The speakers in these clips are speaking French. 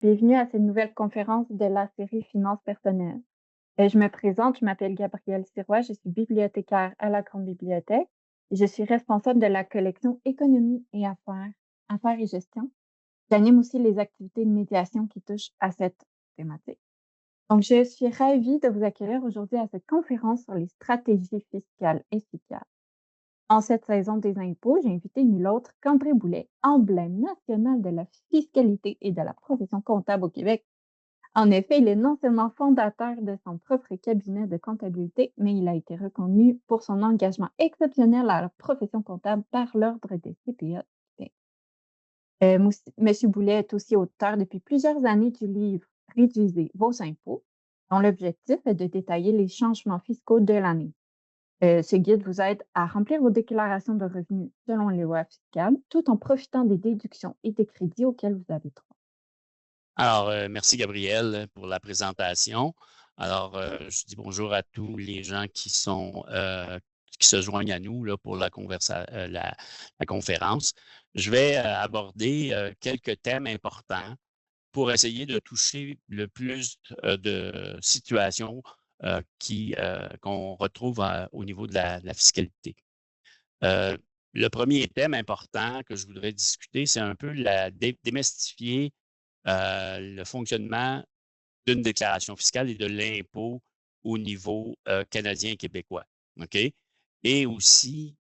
Bienvenue à cette nouvelle conférence de la série Finances personnelles. Je me présente, je m'appelle Gabrielle Sirois, je suis bibliothécaire à la Grande Bibliothèque et je suis responsable de la collection Économie et affaires, affaires et gestion. J'anime aussi les activités de médiation qui touchent à cette thématique. Donc, je suis ravie de vous accueillir aujourd'hui à cette conférence sur les stratégies fiscales efficaces. En cette saison des impôts, j'ai invité nul autre qu'André Boulet, emblème national de la fiscalité et de la profession comptable au Québec. En effet, il est non seulement fondateur de son propre cabinet de comptabilité, mais il a été reconnu pour son engagement exceptionnel à la profession comptable par l'Ordre des CPA. Monsieur Boulet est aussi auteur depuis plusieurs années du livre Réduisez vos impôts, dont l'objectif est de détailler les changements fiscaux de l'année. Ce guide vous aide à remplir vos déclarations de revenus selon les lois fiscales, tout en profitant des déductions et des crédits auxquels vous avez droit. Alors, merci Gabriel pour la présentation. Alors, je dis bonjour à tous les gens qui se joignent à nous là, pour la conférence. Je vais aborder quelques thèmes importants pour essayer de toucher le plus de situations qu'on retrouve au niveau de la fiscalité. Euh, le premier thème important que je voudrais discuter, c'est un peu démystifier le fonctionnement d'une déclaration fiscale et de l'impôt au niveau canadien et québécois. OK? Et aussi,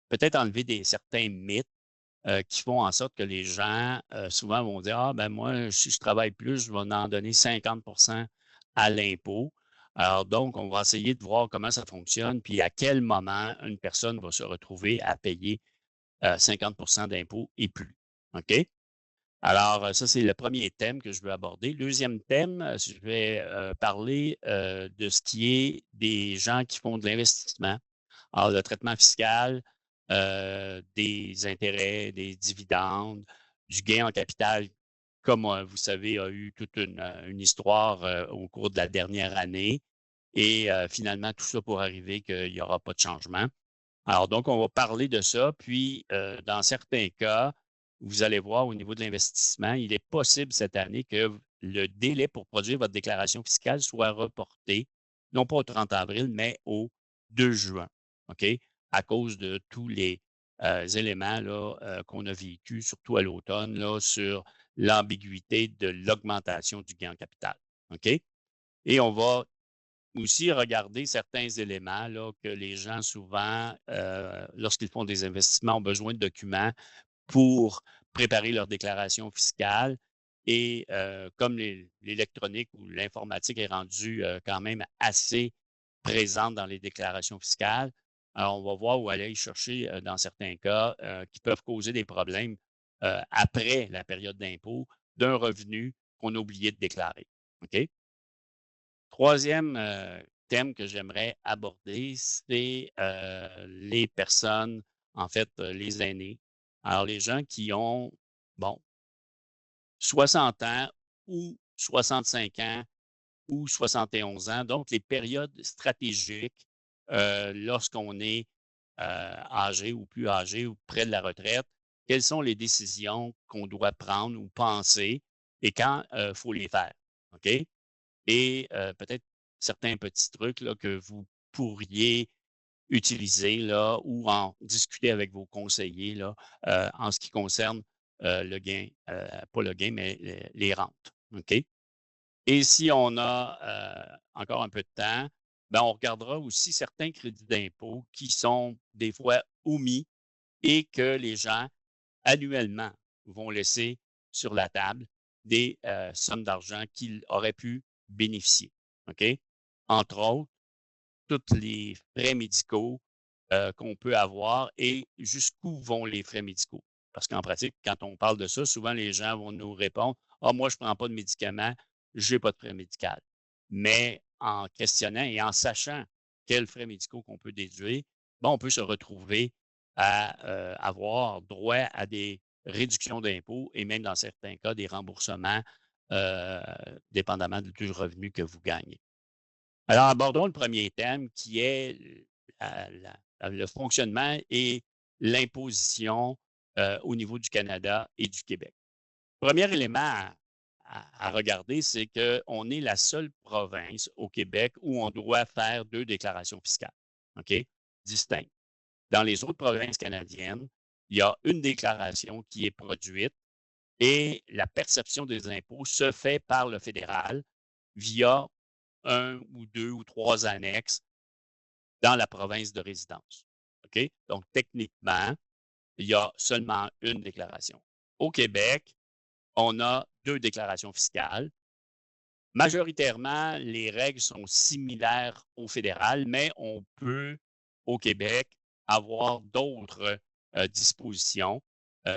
peut-être enlever certains mythes qui font en sorte que les gens souvent vont dire: Ah, ben moi, si je travaille plus, je vais en donner 50 à l'impôt. Alors, donc, on va essayer de voir comment ça fonctionne, puis à quel moment une personne va se retrouver à payer 50 d'impôts et plus. OK? Alors, ça, c'est le premier thème que je veux aborder. Deuxième thème, je vais parler de ce qui est des gens qui font de l'investissement. Alors, le traitement fiscal, des intérêts, des dividendes, du gain en capital, comme vous savez, a eu toute une histoire au cours de la dernière année. Et finalement, tout ça pour arriver qu'il n'y aura pas de changement. Alors, donc, on va parler de ça. Puis, dans certains cas, vous allez voir au niveau de l'investissement, il est possible cette année que le délai pour produire votre déclaration fiscale soit reporté, non pas au 30 avril, mais au 2 juin, OK? À cause de tous les éléments là, qu'on a vécu, surtout à l'automne, là, sur l'ambiguïté de l'augmentation du gain en capital, OK? Et on va aussi regarder certains éléments là, que les gens souvent, lorsqu'ils font des investissements, ont besoin de documents pour préparer leur déclaration fiscale. Et comme l'électronique ou l'informatique est rendue quand même assez présente dans les déclarations fiscales, alors on va voir où aller chercher dans certains cas qui peuvent causer des problèmes après la période d'impôt d'un revenu qu'on a oublié de déclarer. OK? Troisième thème que j'aimerais aborder, c'est les personnes, en fait, les aînés. Alors, les gens qui ont, bon, 60 ans ou 65 ans ou 71 ans, donc les périodes stratégiques lorsqu'on est âgé ou plus âgé ou près de la retraite, quelles sont les décisions qu'on doit prendre ou penser et quand il faut les faire. OK? Et peut-être certains petits trucs là, que vous pourriez utiliser là, ou en discuter avec vos conseillers là, en ce qui concerne le gain, pas le gain, mais les rentes. OK? Et si on a encore un peu de temps, ben, on regardera aussi certains crédits d'impôt qui sont des fois omis et que les gens annuellement vont laisser sur la table des sommes d'argent qu'ils auraient pu bénéficier. OK? Entre autres, tous les frais médicaux qu'on peut avoir et jusqu'où vont les frais médicaux. Parce qu'en pratique, quand on parle de ça, souvent les gens vont nous répondre: Ah, moi, je ne prends pas de médicaments, je n'ai pas de frais médicaux. Mais en questionnant et en sachant quels frais médicaux qu'on peut déduire, bon, on peut se retrouver à avoir droit à des réductions d'impôts et même dans certains cas, des remboursements euh, dépendamment du revenu que vous gagnez. Alors, abordons le premier thème qui est le fonctionnement et l'imposition au niveau du Canada et du Québec. Premier élément à regarder, c'est qu'on est la seule province au Québec où on doit faire 2 déclarations fiscales, OK, distinctes. Dans les autres provinces canadiennes, il y a une déclaration qui est produite et la perception des impôts se fait par le fédéral via un ou 2 ou 3 annexes dans la province de résidence. OK? Donc, techniquement, il y a seulement une déclaration. Au Québec, on a 2 déclarations fiscales. Majoritairement, les règles sont similaires au fédéral, mais on peut, au Québec, avoir d'autres dispositions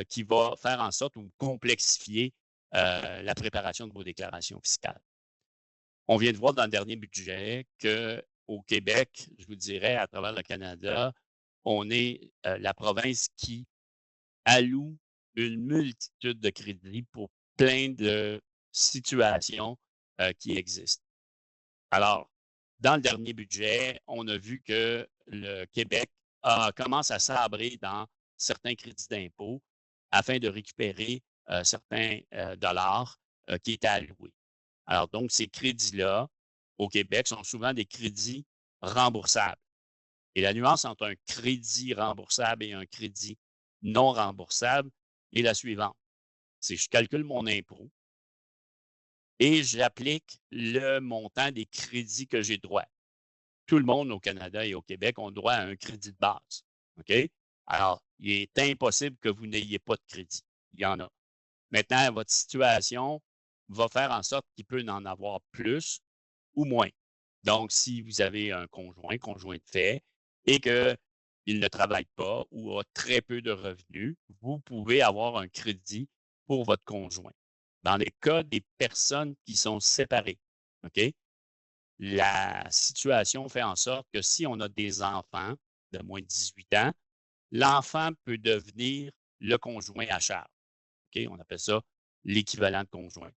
qui vont faire en sorte ou complexifier la préparation de vos déclarations fiscales. On vient de voir dans le dernier budget qu'au Québec, je vous dirais, à travers le Canada, on est la province qui alloue une multitude de crédits pour plein de situations qui existent. Alors, dans le dernier budget, on a vu que le Québec commence à sabrer dans certains crédits d'impôt afin de récupérer certains dollars qui étaient alloués. Alors, donc, ces crédits-là, au Québec, sont souvent des crédits remboursables. Et la nuance entre un crédit remboursable et un crédit non remboursable est la suivante. C'est que je calcule mon impôt et j'applique le montant des crédits que j'ai droit. Tout le monde au Canada et au Québec ont droit à un crédit de base. OK? Alors, il est impossible que vous n'ayez pas de crédit. Il y en a. Maintenant, votre situation va faire en sorte qu'il peut en avoir plus ou moins. Donc, si vous avez un conjoint de fait, et qu'il ne travaille pas ou a très peu de revenus, vous pouvez avoir un crédit pour votre conjoint. Dans les cas des personnes qui sont séparées, OK? La situation fait en sorte que si on a des enfants de moins de 18 ans, l'enfant peut devenir le conjoint à charge. OK? On appelle ça l'équivalent de conjoint.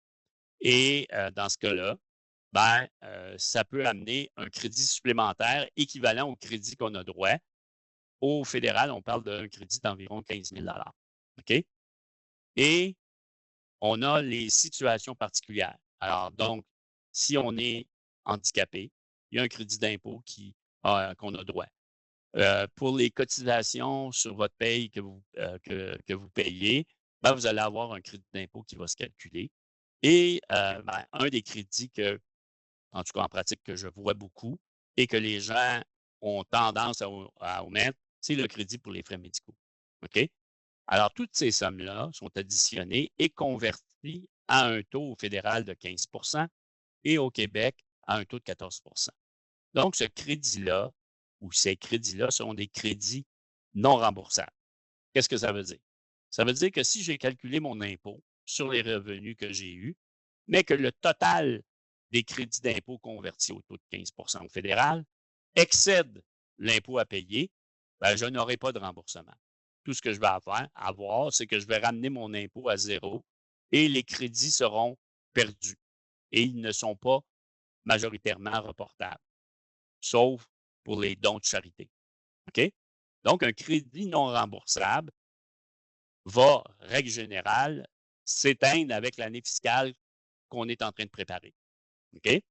Et dans ce cas-là, ça peut amener un crédit supplémentaire équivalent au crédit qu'on a droit. Au fédéral, on parle d'un crédit d'environ 15 000 OK? Et on a les situations particulières. Alors, donc, si on est handicapé, il y a un crédit d'impôt qu'on a droit. Pour les cotisations sur votre paye que vous payez, vous allez avoir un crédit d'impôt qui va se calculer. Et un des crédits en tout cas en pratique, que je vois beaucoup et que les gens ont tendance à omettre, c'est le crédit pour les frais médicaux. OK? Alors, toutes ces sommes-là sont additionnées et converties à un taux fédéral de 15 et au Québec à un taux de 14 Donc, ce crédit-là ou ces crédits-là sont des crédits non remboursables. Qu'est-ce que ça veut dire? Ça veut dire que si j'ai calculé mon impôt sur les revenus que j'ai eus, mais que le total des crédits d'impôt convertis au taux de 15 au fédéral excède l'impôt à payer, je n'aurai pas de remboursement. Tout ce que je vais avoir, c'est que je vais ramener mon impôt à zéro et les crédits seront perdus. Et ils ne sont pas majoritairement reportables, sauf pour les dons de charité. OK? Donc, un crédit non remboursable va, règle générale, s'éteindre avec l'année fiscale qu'on est en train de préparer. OK?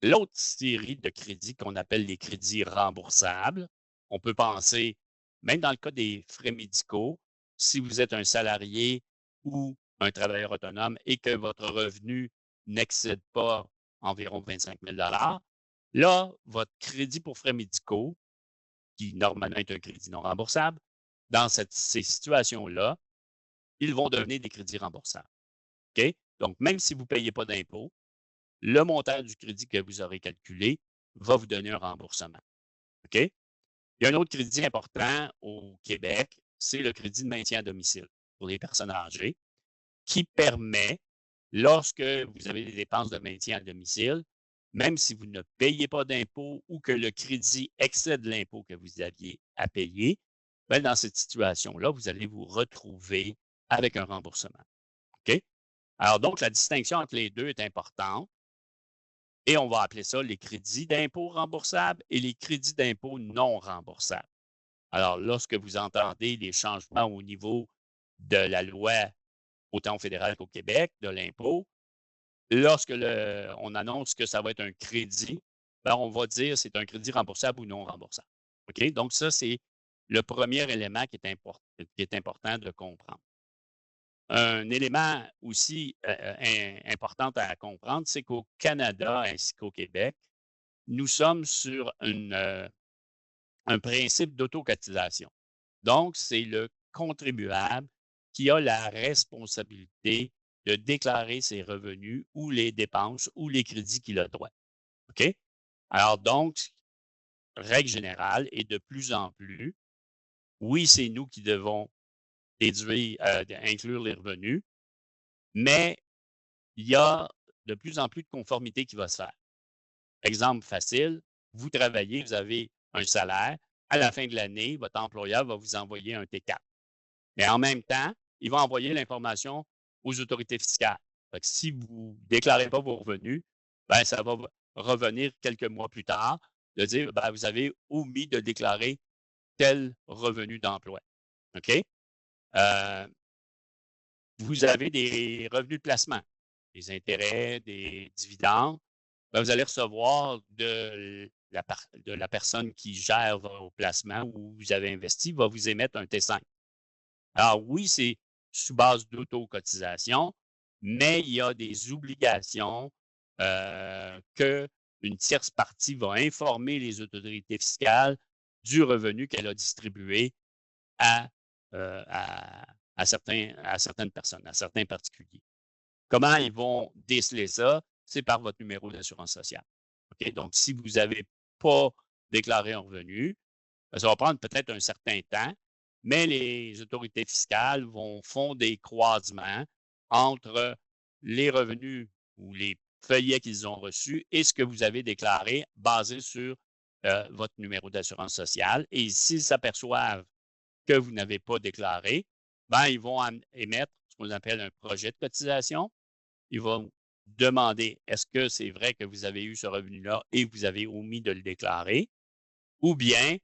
L'autre série de crédits qu'on appelle les crédits remboursables, on peut penser, même dans le cas des frais médicaux, si vous êtes un salarié ou un travailleur autonome et que votre revenu n'excède pas environ 25 000 là, votre crédit pour frais médicaux, qui normalement est un crédit non remboursable, dans ces situations-là, ils vont devenir des crédits remboursables. OK? Donc, même si vous ne payez pas d'impôt, le montant du crédit que vous aurez calculé va vous donner un remboursement. OK? Il y a un autre crédit important au Québec, c'est le crédit de maintien à domicile pour les personnes âgées, qui permet, lorsque vous avez des dépenses de maintien à domicile, même si vous ne payez pas d'impôt ou que le crédit excède l'impôt que vous aviez à payer, dans cette situation-là, vous allez vous retrouver avec un remboursement. OK? Alors donc, la distinction entre les deux est importante. Et on va appeler ça les crédits d'impôt remboursables et les crédits d'impôt non remboursables. Alors, lorsque vous entendez les changements au niveau de la loi autant au fédéral qu'au Québec, de l'impôt. Lorsque on annonce que ça va être un crédit, ben, on va dire c'est un crédit remboursable ou non remboursable. OK? Donc, ça, c'est le premier élément qui est important de comprendre. Un élément aussi important à comprendre, c'est qu'au Canada ainsi qu'au Québec, nous sommes sur un principe d'autocotisation. Donc, c'est le contribuable qui a la responsabilité de déclarer ses revenus ou les dépenses ou les crédits qu'il a droit. OK? Alors donc, règle générale et de plus en plus, oui, c'est nous qui devons inclure les revenus, mais il y a de plus en plus de conformité qui va se faire. Exemple facile, vous travaillez, vous avez un salaire. À la fin de l'année, votre employeur va vous envoyer un T4. Mais en même temps, il va envoyer l'information aux autorités fiscales. Fait que si vous ne déclarez pas vos revenus, ben, ça va revenir quelques mois plus tard de dire ben, vous avez omis de déclarer tel revenu d'emploi. OK? Euh, vous avez des revenus de placement, des intérêts, des dividendes. Ben, vous allez recevoir de la personne qui gère vos placements où vous avez investi, va vous émettre un T5. Alors oui, c'est sous base d'autocotisation, mais il y a des obligations qu'une tierce partie va informer les autorités fiscales du revenu qu'elle a distribué à, à certaines personnes, à certains particuliers. Comment ils vont déceler ça? C'est par votre numéro d'assurance sociale. OK? Donc, si vous n'avez pas déclaré un revenu, ça va prendre peut-être un certain temps, mais les autorités fiscales font des croisements entre les revenus ou les feuillets qu'ils ont reçus et ce que vous avez déclaré basé sur votre numéro d'assurance sociale. Et s'ils s'aperçoivent que vous n'avez pas déclaré, ben, ils vont émettre ce qu'on appelle un projet de cotisation. Ils vont demander est-ce que c'est vrai que vous avez eu ce revenu-là et vous avez omis de le déclarer, ou bien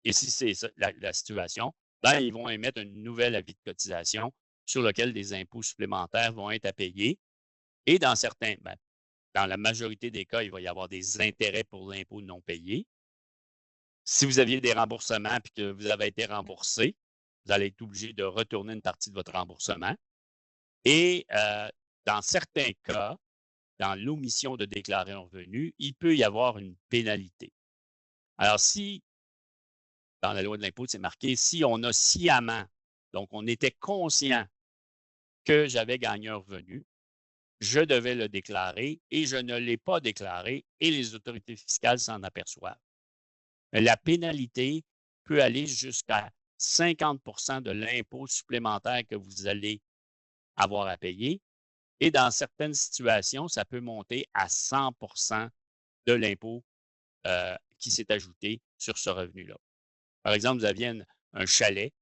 et si c'est ça la situation, ben, ils vont émettre un nouvel avis de cotisation sur lequel des impôts supplémentaires vont être à payer. Et dans la majorité des cas, il va y avoir des intérêts pour l'impôt non payé. Si vous aviez des remboursements et que vous avez été remboursé, vous allez être obligé de retourner une partie de votre remboursement. Et dans certains cas, dans l'omission de déclarer un revenu, il peut y avoir une pénalité. Alors, si dans la loi de l'impôt, c'est marqué si on a sciemment, donc on était conscient que j'avais gagné un revenu, je devais le déclarer et je ne l'ai pas déclaré et les autorités fiscales s'en aperçoivent. La pénalité peut aller jusqu'à 50 de l'impôt supplémentaire que vous allez avoir à payer. Et dans certaines situations, ça peut monter à 100 de l'impôt qui s'est ajouté sur ce revenu-là. Par exemple, vous aviez un chalet,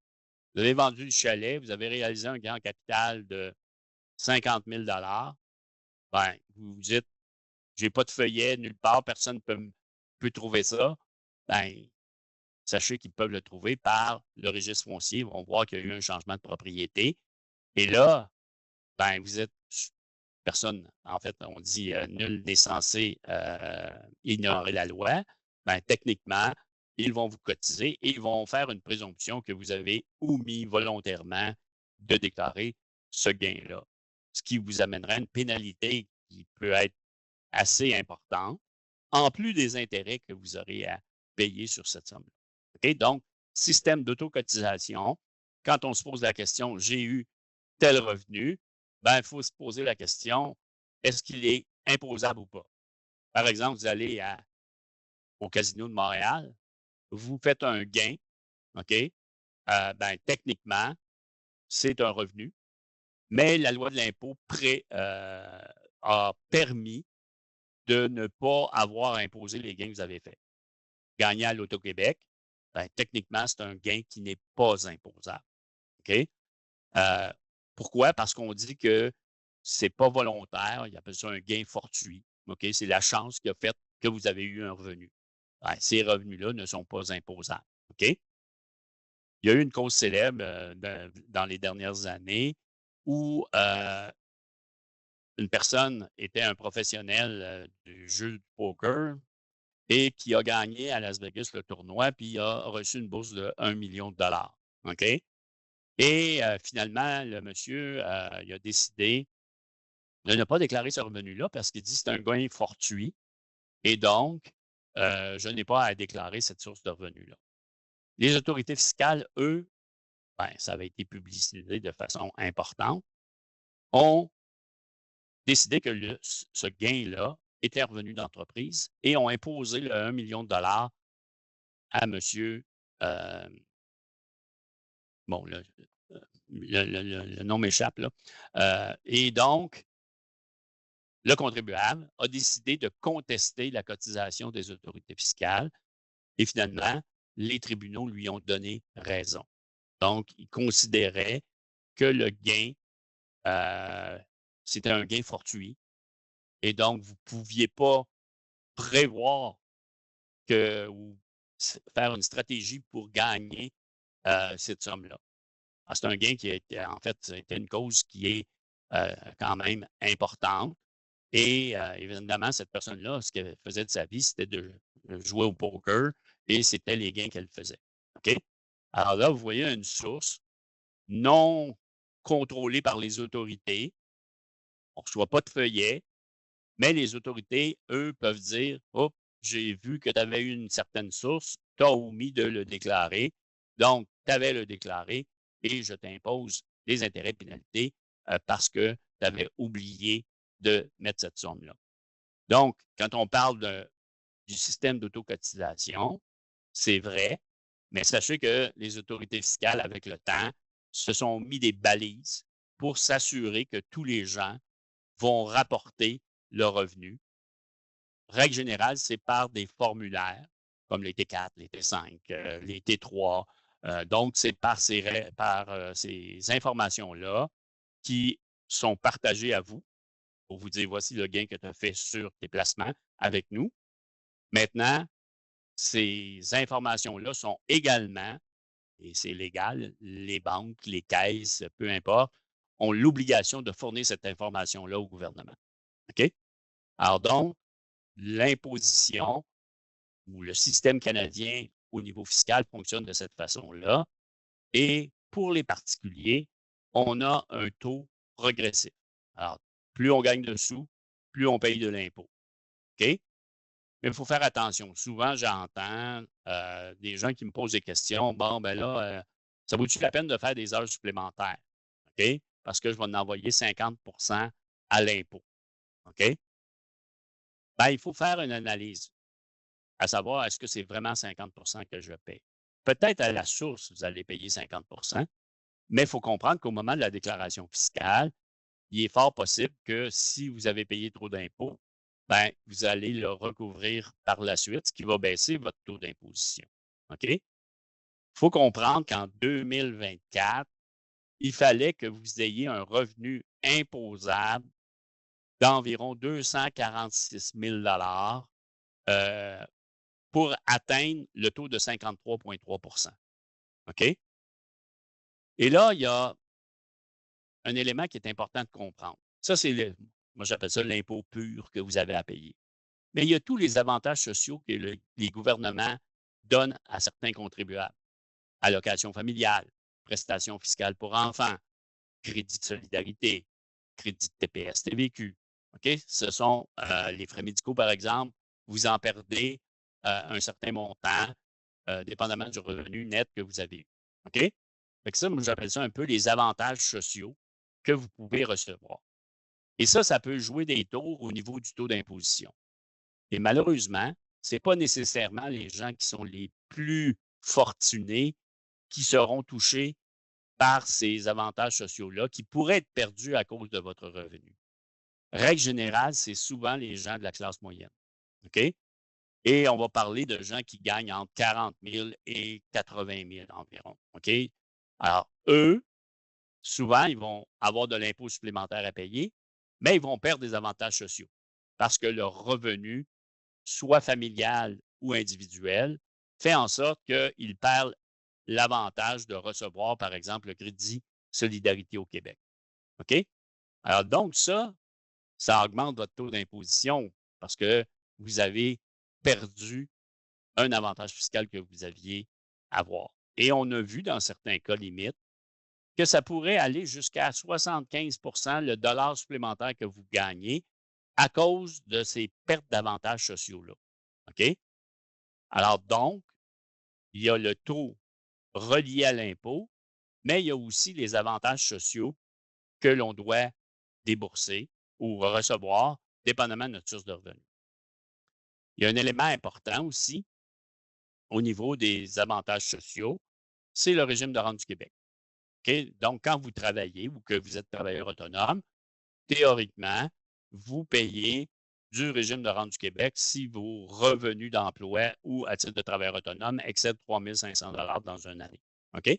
vous avez vendu le chalet, vous avez réalisé un gain en capital de 50 000 ben, vous vous dites, j'ai pas de feuillet nulle part, personne peut trouver ça. Ben, sachez qu'ils peuvent le trouver par le registre foncier. Ils vont voir qu'il y a eu un changement de propriété. Et là, ben, vous êtes personne, en fait, on dit nul n'est censé ignorer la loi. Ben, techniquement, ils vont vous cotiser et ils vont faire une présomption que vous avez omis volontairement de déclarer ce gain-là, ce qui vous amènera une pénalité qui peut être assez importante, en plus des intérêts que vous aurez à payer sur cette somme-là. Okay? Donc, système d'autocotisation, quand on se pose la question, j'ai eu tel revenu, ben, il faut se poser la question, est-ce qu'il est imposable ou pas? Par exemple, vous allez au Casino de Montréal, vous faites un gain, OK? Ben, techniquement, c'est un revenu, mais la loi de l'impôt a permis de ne pas avoir imposé les gains que vous avez faits. Gagner à l'Auto-Québec, ben, techniquement, c'est un gain qui n'est pas imposable. OK? Pourquoi? Parce qu'on dit que c'est pas volontaire, il appelle ça un gain fortuit. OK? C'est la chance qui a fait que vous avez eu un revenu. Ben, ces revenus-là ne sont pas imposables. OK? Il y a eu une cause célèbre dans les dernières années où une personne était un professionnel du jeu de poker et qui a gagné à Las Vegas le tournoi, puis il a reçu une bourse de 1 million de dollars. OK? Et finalement, le monsieur, il a décidé de ne pas déclarer ce revenu-là parce qu'il dit que c'est un gain fortuit et donc, je n'ai pas à déclarer cette source de revenus-là. Les autorités fiscales, eux, ben, ça avait été publicisé de façon importante, ont décidé que ce gain-là était revenu d'entreprise et ont imposé le 1 million de dollars à monsieur, euh, bon, le nom m'échappe, là. Et donc, le contribuable a décidé de contester la cotisation des autorités fiscales et finalement, les tribunaux lui ont donné raison. Donc, ils considéraient que le gain, c'était un gain fortuit et donc vous ne pouviez pas prévoir ou faire une stratégie pour gagner cette somme-là. C'est un gain qui était, en fait, c'était une cause qui est quand même importante. Et évidemment, cette personne-là, ce qu'elle faisait de sa vie, c'était de jouer au poker et c'était les gains qu'elle faisait. OK? Alors là, vous voyez une source non contrôlée par les autorités. On ne reçoit pas de feuillet, mais les autorités, eux, peuvent dire: «Oh, j'ai vu que tu avais eu une certaine source, tu as omis de le déclarer. Donc, tu avais le déclaré et je t'impose des intérêts et pénalités parce que tu avais oublié de mettre cette somme-là». Donc, quand on parle du système d'autocotisation, c'est vrai, mais sachez que les autorités fiscales, avec le temps, se sont mis des balises pour s'assurer que tous les gens vont rapporter leurs revenus. Règle générale, c'est par des formulaires comme les T4, les T5, les T3. Donc, c'est par ces informations-là qui sont partagées à vous pour vous dire voici le gain que tu as fait sur tes placements avec nous. Maintenant, ces informations-là sont également, et c'est légal, les banques, les caisses, peu importe, ont l'obligation de fournir cette information-là au gouvernement. OK? Alors donc, l'imposition ou le système canadien au niveau fiscal fonctionne de cette façon-là. Et pour les particuliers, on a un taux progressif. Alors, plus on gagne de sous, plus on paye de l'impôt. OK? Mais il faut faire attention. Souvent, j'entends des gens qui me posent des questions. Bon, ben là, ça vaut-tu la peine de faire des heures supplémentaires? OK? Parce que je vais en envoyer 50 à l'impôt. OK? Ben, il faut faire une analyse, à savoir, est-ce que c'est vraiment 50 que je paie? Peut-être à la source, vous allez payer 50 mais il faut comprendre qu'au moment de la déclaration fiscale, il est fort possible que si vous avez payé trop d'impôts, ben, vous allez le recouvrir par la suite, ce qui va baisser votre taux d'imposition. OK? Il faut comprendre qu'en 2024, il fallait que vous ayez un revenu imposable d'environ 246 000 pour atteindre le taux de 53,3 OK? Et là, il y a un élément qui est important de comprendre. Ça, moi j'appelle ça l'impôt pur que vous avez à payer. Mais il y a tous les avantages sociaux que les gouvernements donnent à certains contribuables. Allocation familiale, prestations fiscales pour enfants, crédit de solidarité, crédit de TPS, TVQ. OK? Ce sont les frais médicaux, par exemple. Vous en perdez un certain montant, dépendamment du revenu net que vous avez eu. OK? Fait que ça, moi, j'appelle ça un peu les avantages sociaux que vous pouvez recevoir. Et ça peut jouer des tours au niveau du taux d'imposition. Et malheureusement, ce n'est pas nécessairement les gens qui sont les plus fortunés qui seront touchés par ces avantages sociaux-là qui pourraient être perdus à cause de votre revenu. Règle générale, c'est souvent les gens de la classe moyenne. OK? Et on va parler de gens qui gagnent entre 40 000 et 80 000 environ. OK? Alors, eux, souvent, ils vont avoir de l'impôt supplémentaire à payer, mais ils vont perdre des avantages sociaux parce que leur revenu, soit familial ou individuel, fait en sorte qu'ils perdent l'avantage de recevoir, par exemple, le crédit Solidarité au Québec. OK? Alors donc ça augmente votre taux d'imposition parce que vous avez perdu un avantage fiscal que vous aviez à avoir. Et on a vu dans certains cas limites que ça pourrait aller jusqu'à 75 le dollar supplémentaire que vous gagnez à cause de ces pertes d'avantages sociaux-là. OK? Alors donc, il y a le taux relié à l'impôt, mais il y a aussi les avantages sociaux que l'on doit débourser ou recevoir, dépendamment de notre source de revenus. Il y a un élément important aussi au niveau des avantages sociaux, c'est le régime de rente du Québec. OK? Donc, quand vous travaillez ou que vous êtes travailleur autonome, théoriquement, vous payez du régime de rente du Québec si vos revenus d'emploi ou à titre de travailleur autonome excèdent 3 500 dans une année. OK?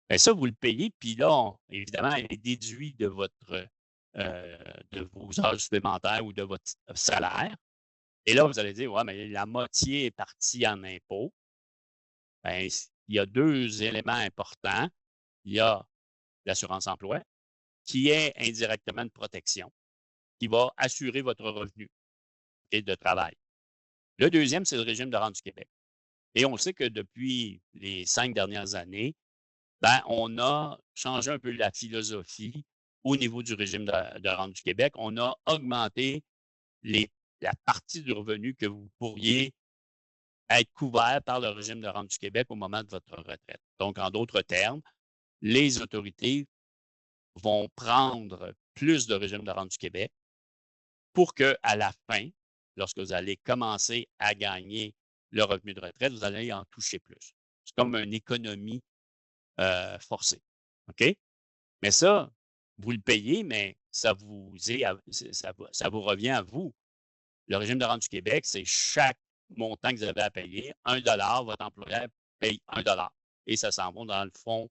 Bien, ça, vous le payez, puis là, évidemment, il est déduit de vos heures supplémentaires ou de votre salaire. Et là, vous allez dire, ouais, mais la moitié est partie en impôts. Bien, il y a deux éléments importants. Il y a l'assurance emploi, qui est indirectement une protection, qui va assurer votre revenu et de travail. Le deuxième, c'est le régime de rente du Québec. Et on sait que depuis les 5 dernières années, ben, on a changé un peu la philosophie au niveau du régime de rente du Québec. On a augmenté la partie du revenu que vous pourriez être couvert par le régime de rente du Québec au moment de votre retraite. Donc, en d'autres termes, les autorités vont prendre plus de régime de rente du Québec pour qu'à la fin, lorsque vous allez commencer à gagner le revenu de retraite, vous allez en toucher plus. C'est comme une économie forcée. OK? Mais ça, vous le payez, mais ça vous revient à vous. Le régime de rente du Québec, c'est chaque montant que vous avez à payer, 1 votre employeur paye 1 et ça s'en va dans le fonds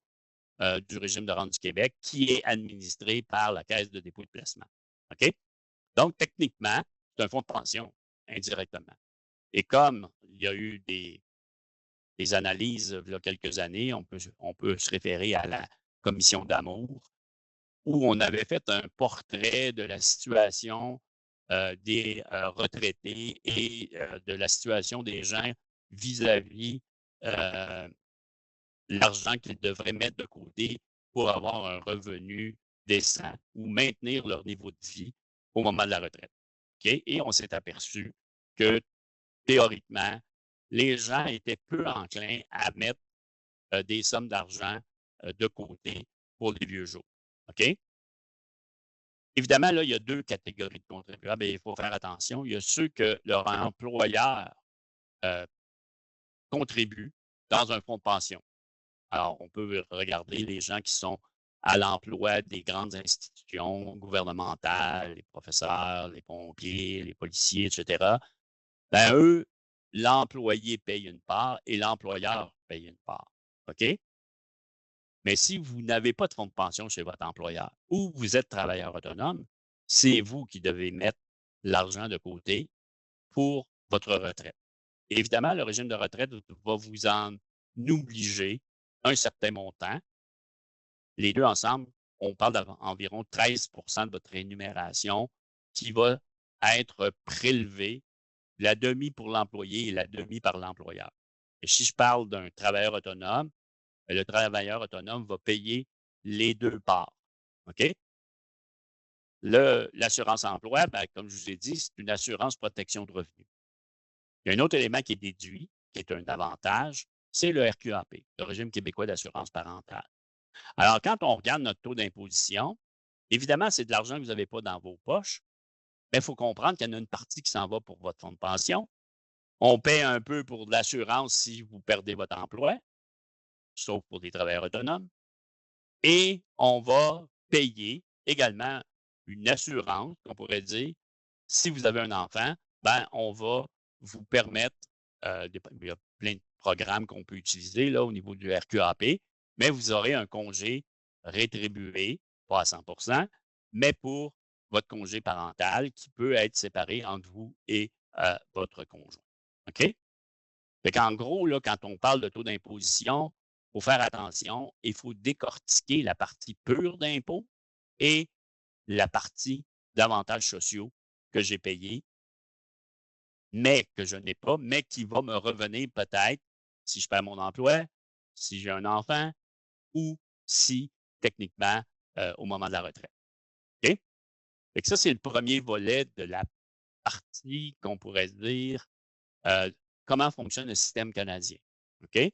du régime de rente du Québec qui est administré par la Caisse de dépôt et de placement. OK? Donc, techniquement, c'est un fonds de pension, indirectement. Et comme il y a eu des analyses il y a quelques années, on peut se référer à la commission d'Amour, où on avait fait un portrait de la situation des retraités et de la situation des gens vis-à-vis l'argent qu'ils devraient mettre de côté pour avoir un revenu décent ou maintenir leur niveau de vie au moment de la retraite. OK? Et on s'est aperçu que théoriquement, les gens étaient peu enclins à mettre des sommes d'argent de côté pour les vieux jours. OK? Évidemment, là, il y a deux catégories de contribuables et il faut faire attention. Il y a ceux que leur employeur euh, contribue dans un fonds de pension. Alors, on peut regarder les gens qui sont à l'emploi des grandes institutions gouvernementales, les professeurs, les pompiers, les policiers, etc. Ben, eux, l'employé paye une part et l'employeur paye une part. OK? Mais si vous n'avez pas de fonds de pension chez votre employeur ou vous êtes travailleur autonome, c'est vous qui devez mettre l'argent de côté pour votre retraite. Et évidemment, le régime de retraite va vous en obliger un certain montant. Les deux ensemble, on parle d'environ 13 de votre rémunération qui va être prélevée, la demi pour l'employé et la demi par l'employeur. Et si je parle d'un travailleur autonome, le travailleur autonome va payer les deux parts. OK? L'assurance emploi, ben, comme je vous ai dit, c'est une assurance protection de revenus. Il y a un autre élément qui est déduit, qui est un avantage, c'est le RQAP, le régime québécois d'assurance parentale. Alors, quand on regarde notre taux d'imposition, évidemment, c'est de l'argent que vous n'avez pas dans vos poches, mais il faut comprendre qu'il y en a une partie qui s'en va pour votre fonds de pension. On paie un peu pour de l'assurance si vous perdez votre emploi, sauf pour des travailleurs autonomes. Et on va payer également une assurance, on pourrait dire, si vous avez un enfant, ben, on va vous permettre, il y a plein de programmes qu'on peut utiliser là, au niveau du RQAP, mais vous aurez un congé rétribué, pas à 100 mais pour votre congé parental qui peut être séparé entre vous et votre conjoint. OK? Fait qu'en gros, là, quand on parle de taux d'imposition, il faut faire attention. Il faut décortiquer la partie pure d'impôt et la partie d'avantages sociaux que j'ai payés, mais que je n'ai pas, mais qui va me revenir peut-être si je perds mon emploi, si j'ai un enfant ou si, techniquement, au moment de la retraite. OK? Fait que ça, c'est le premier volet de la partie qu'on pourrait dire comment fonctionne le système canadien. OK?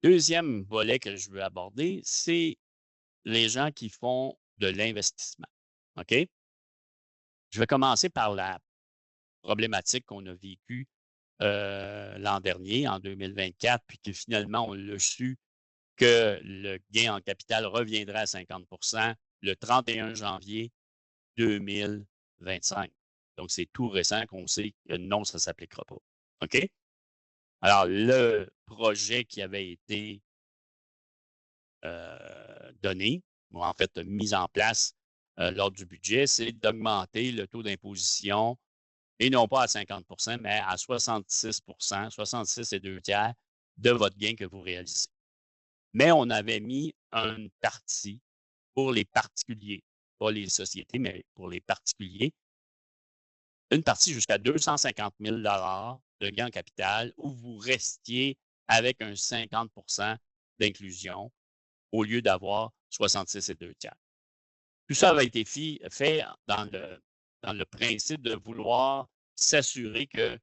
Deuxième volet que je veux aborder, c'est les gens qui font de l'investissement. OK? Je vais commencer par la problématique qu'on a vécue l'an dernier, en 2024, puis que finalement, on l'a su que le gain en capital reviendrait à 50 le 31 janvier 2025. Donc, c'est tout récent qu'on sait que non, ça ne s'appliquera pas. OK? Alors, le projet qui avait été donné, ou en fait mis en place lors du budget, c'est d'augmenter le taux d'imposition et non pas à 50 mais à 66 66 et 2 tiers de votre gain que vous réalisez. Mais on avait mis une partie pour les particuliers, pas les sociétés, mais pour les particuliers, une partie jusqu'à 250 000 de gain en capital où vous restiez avec un 50 d'inclusion au lieu d'avoir 66 et 2 tiers. Tout ça avait été fait dans le principe de vouloir s'assurer que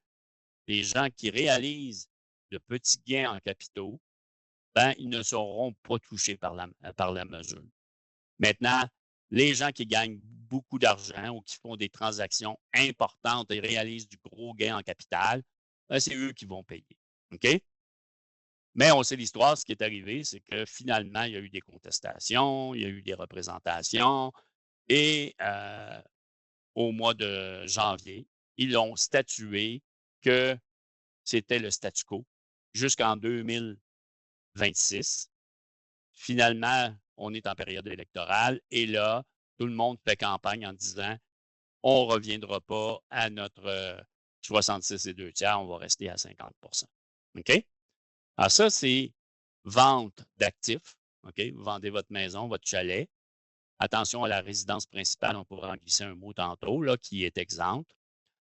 les gens qui réalisent de petits gains en capitaux, ben, ils ne seront pas touchés par la mesure. Maintenant, les gens qui gagnent beaucoup d'argent ou qui font des transactions importantes et réalisent du gros gain en capital, ben, c'est eux qui vont payer. OK? Mais on sait l'histoire, ce qui est arrivé, c'est que finalement, il y a eu des contestations, il y a eu des représentations et au mois de janvier, ils ont statué que c'était le statu quo jusqu'en 2026. Finalement, on est en période électorale et là, tout le monde fait campagne en disant on ne reviendra pas à notre 66 et 2 tiers, on va rester à 50 OK? Alors ça, c'est vente d'actifs. OK? Vous vendez votre maison, votre chalet. Attention à la résidence principale, on pourra en glisser un mot tantôt, là, qui est exempte.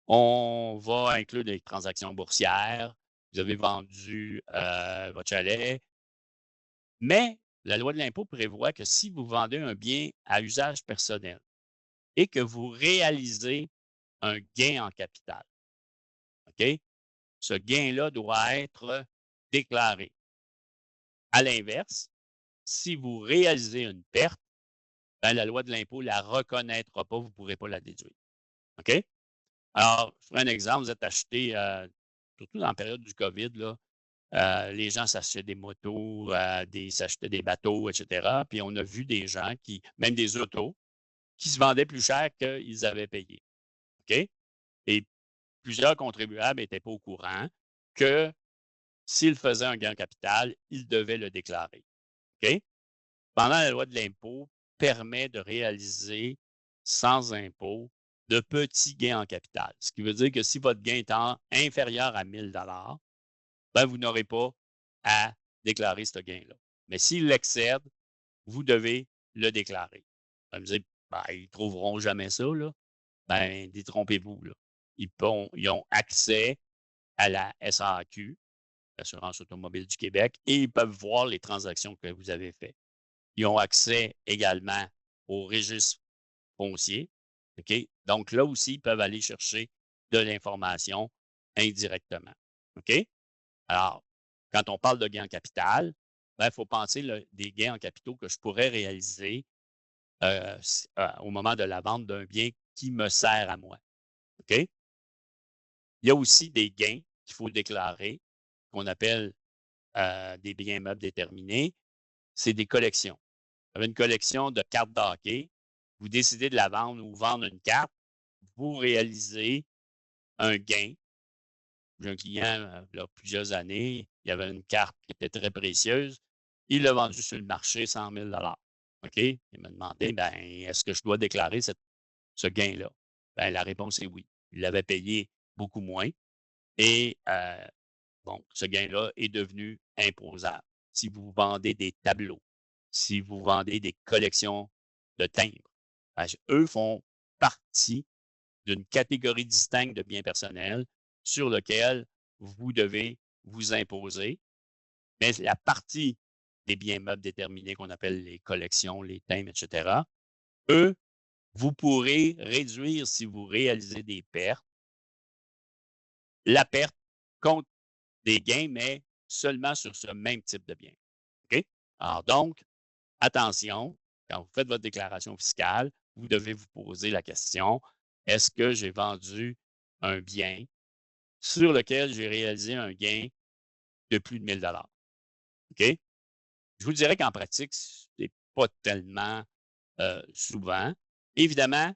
On va inclure des transactions boursières. Vous avez vendu votre chalet. Mais la loi de l'impôt prévoit que si vous vendez un bien à usage personnel et que vous réalisez un gain en capital, OK? Ce gain-là doit être déclaré. À l'inverse, si vous réalisez une perte, ben, la loi de l'impôt ne la reconnaîtra pas, vous ne pourrez pas la déduire. OK? Alors, je prends un exemple, vous êtes acheté, surtout dans la période du COVID, là, les gens s'achetaient des motos, s'achetaient des bateaux, etc. Puis on a vu des gens même des autos, qui se vendaient plus cher qu'ils avaient payé. OK? Et plusieurs contribuables n'étaient pas au courant que s'ils faisaient un gain en capital, ils devaient le déclarer. OK? Pendant la loi de l'impôt permet de réaliser sans impôt de petits gains en capital. Ce qui veut dire que si votre gain est inférieur à 1 000 ben, vous n'aurez pas à déclarer ce gain-là. Mais s'il l'excède, vous devez le déclarer. Vous allez me dire, ben, ils ne trouveront jamais ça, là. Ben, détrompez-vous, là. Ils ont accès à la SAQ, l'Assurance automobile du Québec, et ils peuvent voir les transactions que vous avez faites. Ils ont accès également au registre foncier. OK? Donc, là aussi, ils peuvent aller chercher de l'information indirectement. OK? Alors, quand on parle de gains en capital, il faut penser des gains en capitaux que je pourrais réaliser au moment de la vente d'un bien qui me sert à moi. OK? Il y a aussi des gains qu'il faut déclarer, qu'on appelle des biens meubles déterminés. C'est des collections. Vous avez une collection de cartes d'hockey, vous décidez de la vendre ou vendre une carte, vous réalisez un gain. J'ai un client, il y a plusieurs années, il y avait une carte qui était très précieuse. Il l'a vendue sur le marché 100 000 OK? Il m'a demandé, ben, est-ce que je dois déclarer ce gain-là? Ben, la réponse est oui. Il l'avait payé beaucoup moins. Et bon, ce gain-là est devenu imposable. Si vous vendez des tableaux, si vous vendez des collections de timbres, ben, eux font partie d'une catégorie distincte de biens personnels sur lequel vous devez vous imposer. Mais la partie des biens meubles déterminés qu'on appelle les collections, les timbres, etc., eux, vous pourrez réduire si vous réalisez des pertes, la perte contre des gains, mais seulement sur ce même type de bien. OK? Alors donc, attention, quand vous faites votre déclaration fiscale, vous devez vous poser la question, est-ce que j'ai vendu un bien sur lequel j'ai réalisé un gain de plus de 1 000 OK? Je vous dirais qu'en pratique, ce n'est pas tellement souvent. Évidemment,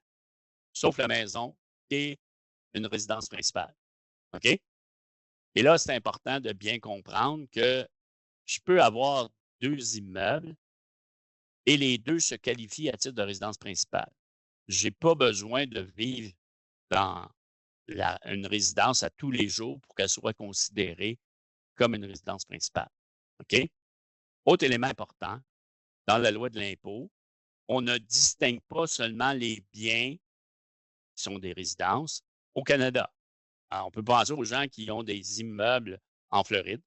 sauf la maison qui est une résidence principale. OK? Et là, c'est important de bien comprendre que je peux avoir 2 immeubles et les 2 se qualifient à titre de résidence principale. Je n'ai pas besoin de vivre dans une résidence à tous les jours pour qu'elle soit considérée comme une résidence principale. OK? Autre élément important, dans la loi de l'impôt, on ne distingue pas seulement les biens qui sont des résidences au Canada. Alors, on peut penser aux gens qui ont des immeubles en Floride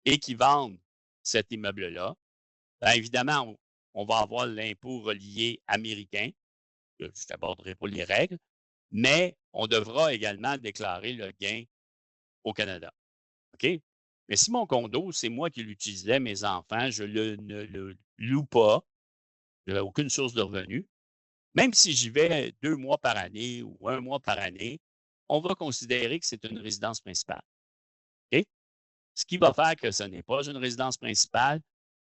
et qui vendent cet immeuble-là. Bien évidemment, on va avoir l'impôt relié américain. Je n'aborderai pas les règles, mais on devra également déclarer le gain au Canada. OK? Mais si mon condo, c'est moi qui l'utilisais, mes enfants, je ne le loue pas, je n'ai aucune source de revenus, même si j'y vais 2 mois par année ou 1 mois par année, on va considérer que c'est une résidence principale. OK? Ce qui va faire que ce n'est pas une résidence principale,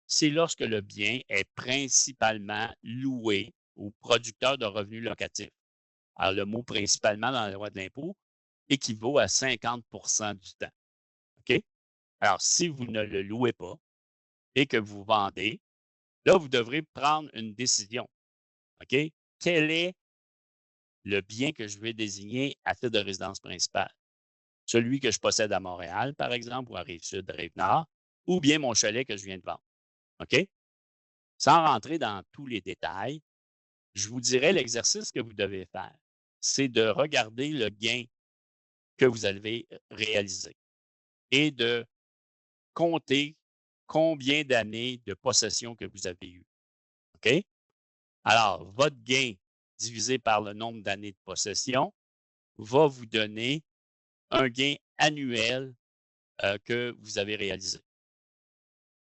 c'est lorsque le bien est principalement loué aux producteurs de revenus locatifs. Alors, le mot principalement dans la loi de l'impôt équivaut à 50 du temps. OK? Alors, si vous ne le louez pas et que vous vendez, là, vous devrez prendre une décision. OK? Quel est le bien que je vais désigner à titre de résidence principale? Celui que je possède à Montréal, par exemple, ou à Rive-Sud, Rive-Nord, ou bien mon chalet que je viens de vendre. OK? Sans rentrer dans tous les détails, je vous dirais l'exercice que vous devez faire, c'est de regarder le gain que vous avez réalisé et de compter combien d'années de possession que vous avez eues. OK? Alors, votre gain divisé par le nombre d'années de possession va vous donner un gain annuel que vous avez réalisé.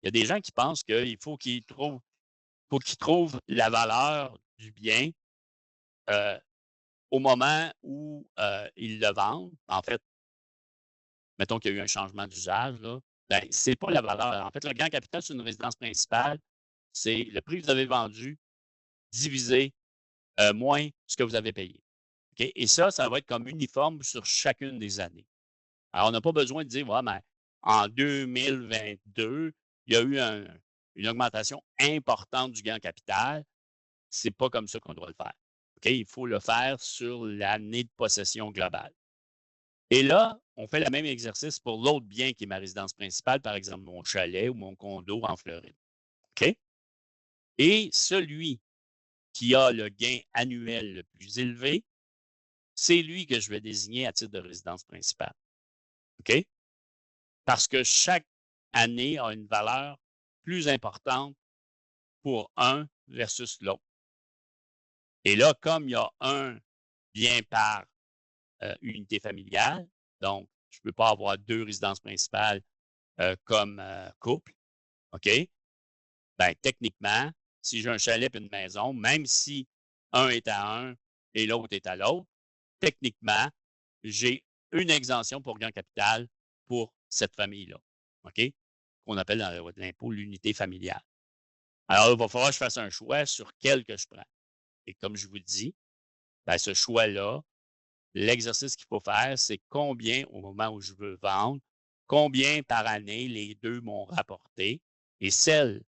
Il y a des gens qui pensent qu'il faut qu'ils trouvent la valeur du bien euh, au moment où ils le vendent. En fait, mettons qu'il y a eu un changement d'usage, là, ben, c'est pas la valeur. En fait, le gain en capital sur une résidence principale, c'est le prix que vous avez vendu divisé moins ce que vous avez payé. OK? Et ça va être comme uniforme sur chacune des années. Alors, on n'a pas besoin de dire, ouais, mais en 2022, il y a eu une augmentation importante du gain en capital. C'est pas comme ça qu'on doit le faire. OK? Il faut le faire sur l'année de possession globale. Et là, on fait le même exercice pour l'autre bien qui est ma résidence principale, par exemple mon chalet ou mon condo en Floride. OK? Et celui qui a le gain annuel le plus élevé, c'est lui que je vais désigner à titre de résidence principale. OK? Parce que chaque année a une valeur plus importante pour un versus l'autre. Et là, comme il y a un bien par unité familiale, donc je ne peux pas avoir 2 résidences principales comme couple, OK? Bien, techniquement, si j'ai un chalet et une maison, même si un est à un et l'autre est à l'autre, techniquement, j'ai une exemption pour gain capital pour cette famille-là, OK? Qu'on appelle dans la loi de l'impôt l'unité familiale. Alors, il va falloir que je fasse un choix sur quel que je prends. Et comme je vous dis, bien, ce choix-là, l'exercice qu'il faut faire, c'est combien, au moment où je veux vendre, combien par année les 2 m'ont rapporté et celle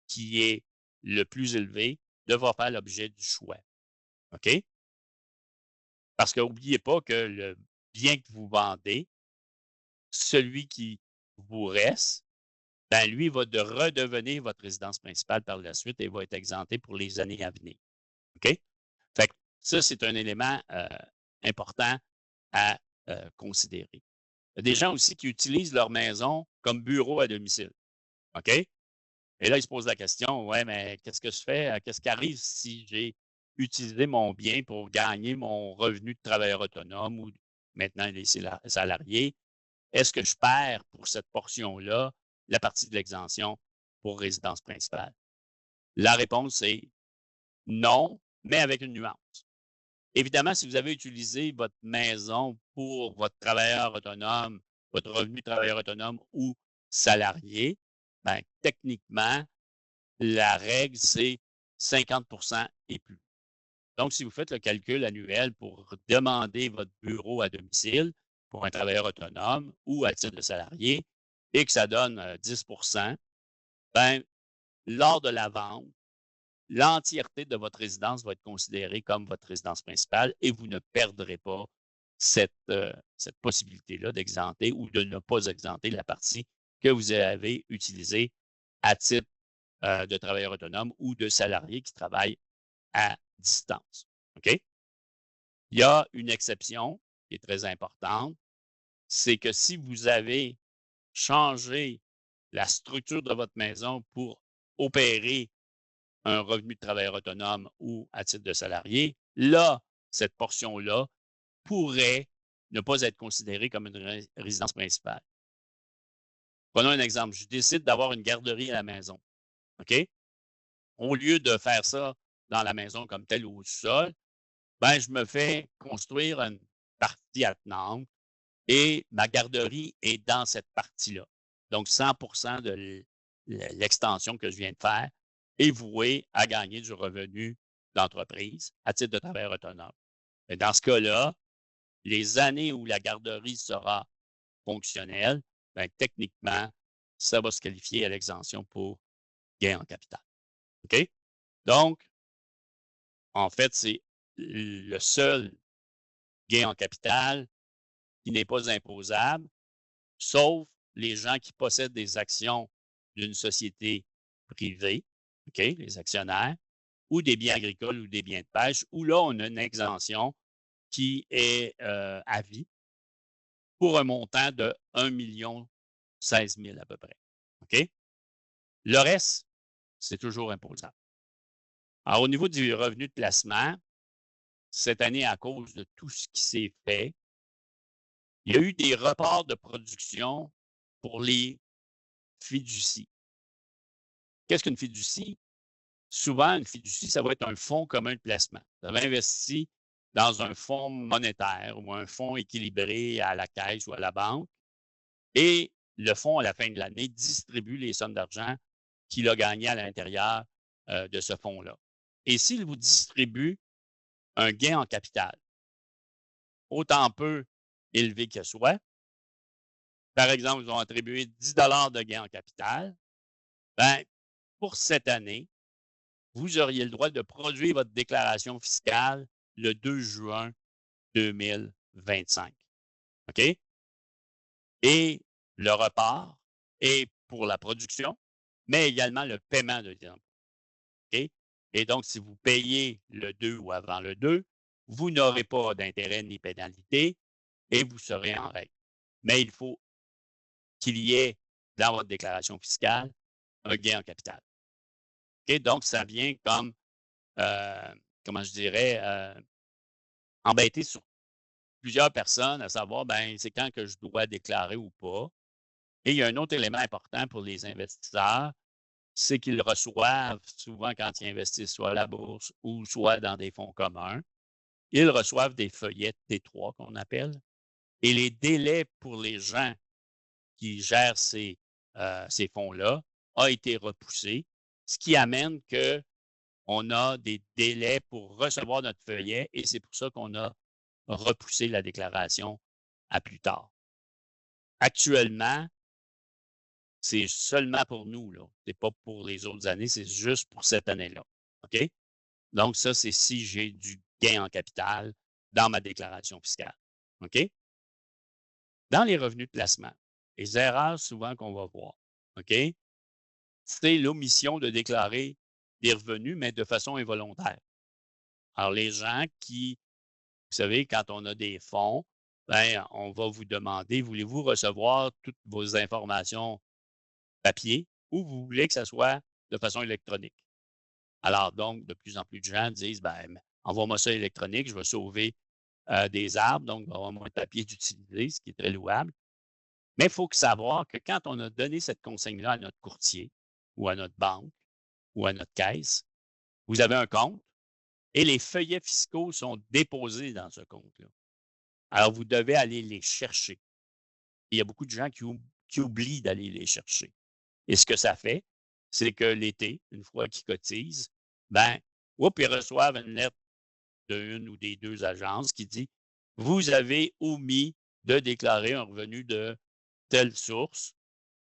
qui est le plus élevé devra faire l'objet du choix. OK? Parce que n'oubliez pas que le bien que vous vendez celui qui vous reste, ben lui va redevenir votre résidence principale par la suite et va être exempté pour les années à venir. OK? Fait que ça, c'est un élément important à considérer. Il y a des gens aussi qui utilisent leur maison comme bureau à domicile. OK? Et là, ils se posent la question, ouais, mais qu'est-ce que je fais? Qu'est-ce qui arrive si j'ai utilisé mon bien pour gagner mon revenu de travailleur autonome ou maintenant les salariés? Est-ce que je perds pour cette portion-là la partie de l'exemption pour résidence principale? La réponse est non, mais avec une nuance. Évidemment, si vous avez utilisé votre maison pour votre travailleur autonome, votre revenu de travailleur autonome ou salarié, ben, techniquement, la règle, c'est 50 et plus. Donc, si vous faites le calcul annuel pour demander votre bureau à domicile pour un travailleur autonome ou à titre de salarié et que ça donne 10 ben, lors de la vente, l'entièreté de votre résidence va être considérée comme votre résidence principale et vous ne perdrez pas cette possibilité-là d'exempter ou de ne pas exempter la partie que vous avez utilisée à titre de travailleur autonome ou de salarié qui travaille à distance. OK? Il y a une exception qui est très importante, c'est que si vous avez changé la structure de votre maison pour opérer un revenu de travailleur autonome ou à titre de salarié, là, cette portion-là pourrait ne pas être considérée comme une résidence principale. Prenons un exemple. Je décide d'avoir une garderie à la maison. OK? Au lieu de faire ça dans la maison comme telle ou au sol, ben, je me fais construire une partie attenante et ma garderie est dans cette partie-là. Donc, 100 de l'extension que je viens de faire est vouée à gagner du revenu d'entreprise à titre de travailleur autonome. Et dans ce cas-là, les années où la garderie sera fonctionnelle, ben, techniquement, ça va se qualifier à l'exemption pour gain en capital. OK? Donc, en fait, c'est le seul gain en capital qui n'est pas imposable, sauf les gens qui possèdent des actions d'une société privée, OK, les actionnaires, ou des biens agricoles ou des biens de pêche, où là, on a une exemption qui est à vie pour un montant de 1 16 000 à peu près. OK? Le reste, c'est toujours imposable. Alors, au niveau du revenu de placement, cette année, à cause de tout ce qui s'est fait, il y a eu des reports de production pour les fiducies. Qu'est-ce qu'une fiducie? Souvent, une fiducie, ça va être un fonds commun de placement. Vous avez investi dans un fonds monétaire ou un fonds équilibré à la caisse ou à la banque et le fonds, à la fin de l'année, distribue les sommes d'argent qu'il a gagnées à l'intérieur de ce fonds-là. Et s'il vous distribue un gain en capital, autant peu élevé que soit, par exemple, ils ont attribué 10 de gain en capital, ben, pour cette année, vous auriez le droit de produire votre déclaration fiscale le 2 juin 2025. OK? Et le report est pour la production, mais également le paiement de l'impôt. OK? Et donc, si vous payez le 2 ou avant le 2, vous n'aurez pas d'intérêt ni pénalité et vous serez en règle. Mais il faut qu'il y ait dans votre déclaration fiscale un gain en capital. OK? Donc, ça vient comme, comment je dirais, embêter sur plusieurs personnes à savoir, ben, c'est quand que je dois déclarer ou pas. Et il y a un autre élément important pour les investisseurs, c'est qu'ils reçoivent souvent quand ils investissent soit à la bourse ou soit dans des fonds communs, ils reçoivent des feuillets T3 qu'on appelle. Et les délais pour les gens qui gèrent ces fonds-là a été repoussé, ce qui amène qu'on a des délais pour recevoir notre feuillet et c'est pour ça qu'on a repoussé la déclaration à plus tard. Actuellement, c'est seulement pour nous, là. C'est pas pour les autres années, c'est juste pour cette année-là. OK? Donc, ça, c'est si j'ai du gain en capital dans ma déclaration fiscale. OK? Dans les revenus de placement, les erreurs souvent qu'on va voir, OK? C'est l'omission de déclarer des revenus, mais de façon involontaire. Alors, les gens qui, vous savez, quand on a des fonds, ben, on va vous demander, voulez-vous recevoir toutes vos informations papier ou vous voulez que ça soit de façon électronique? Alors, donc, de plus en plus de gens disent, ben, envoie-moi ça électronique, je vais sauver des arbres, donc il va y avoir moins de papier d'utiliser, ce qui est très louable. Mais il faut savoir que quand on a donné cette consigne-là à notre courtier ou à notre banque ou à notre caisse, vous avez un compte et les feuillets fiscaux sont déposés dans ce compte-là. Alors, vous devez aller les chercher. Il y a beaucoup de gens qui oublient d'aller les chercher. Et ce que ça fait, c'est que l'été, une fois qu'ils cotisent, ben, ils reçoivent une lettre d'une ou des deux agences qui dit vous avez omis de déclarer un revenu de telle source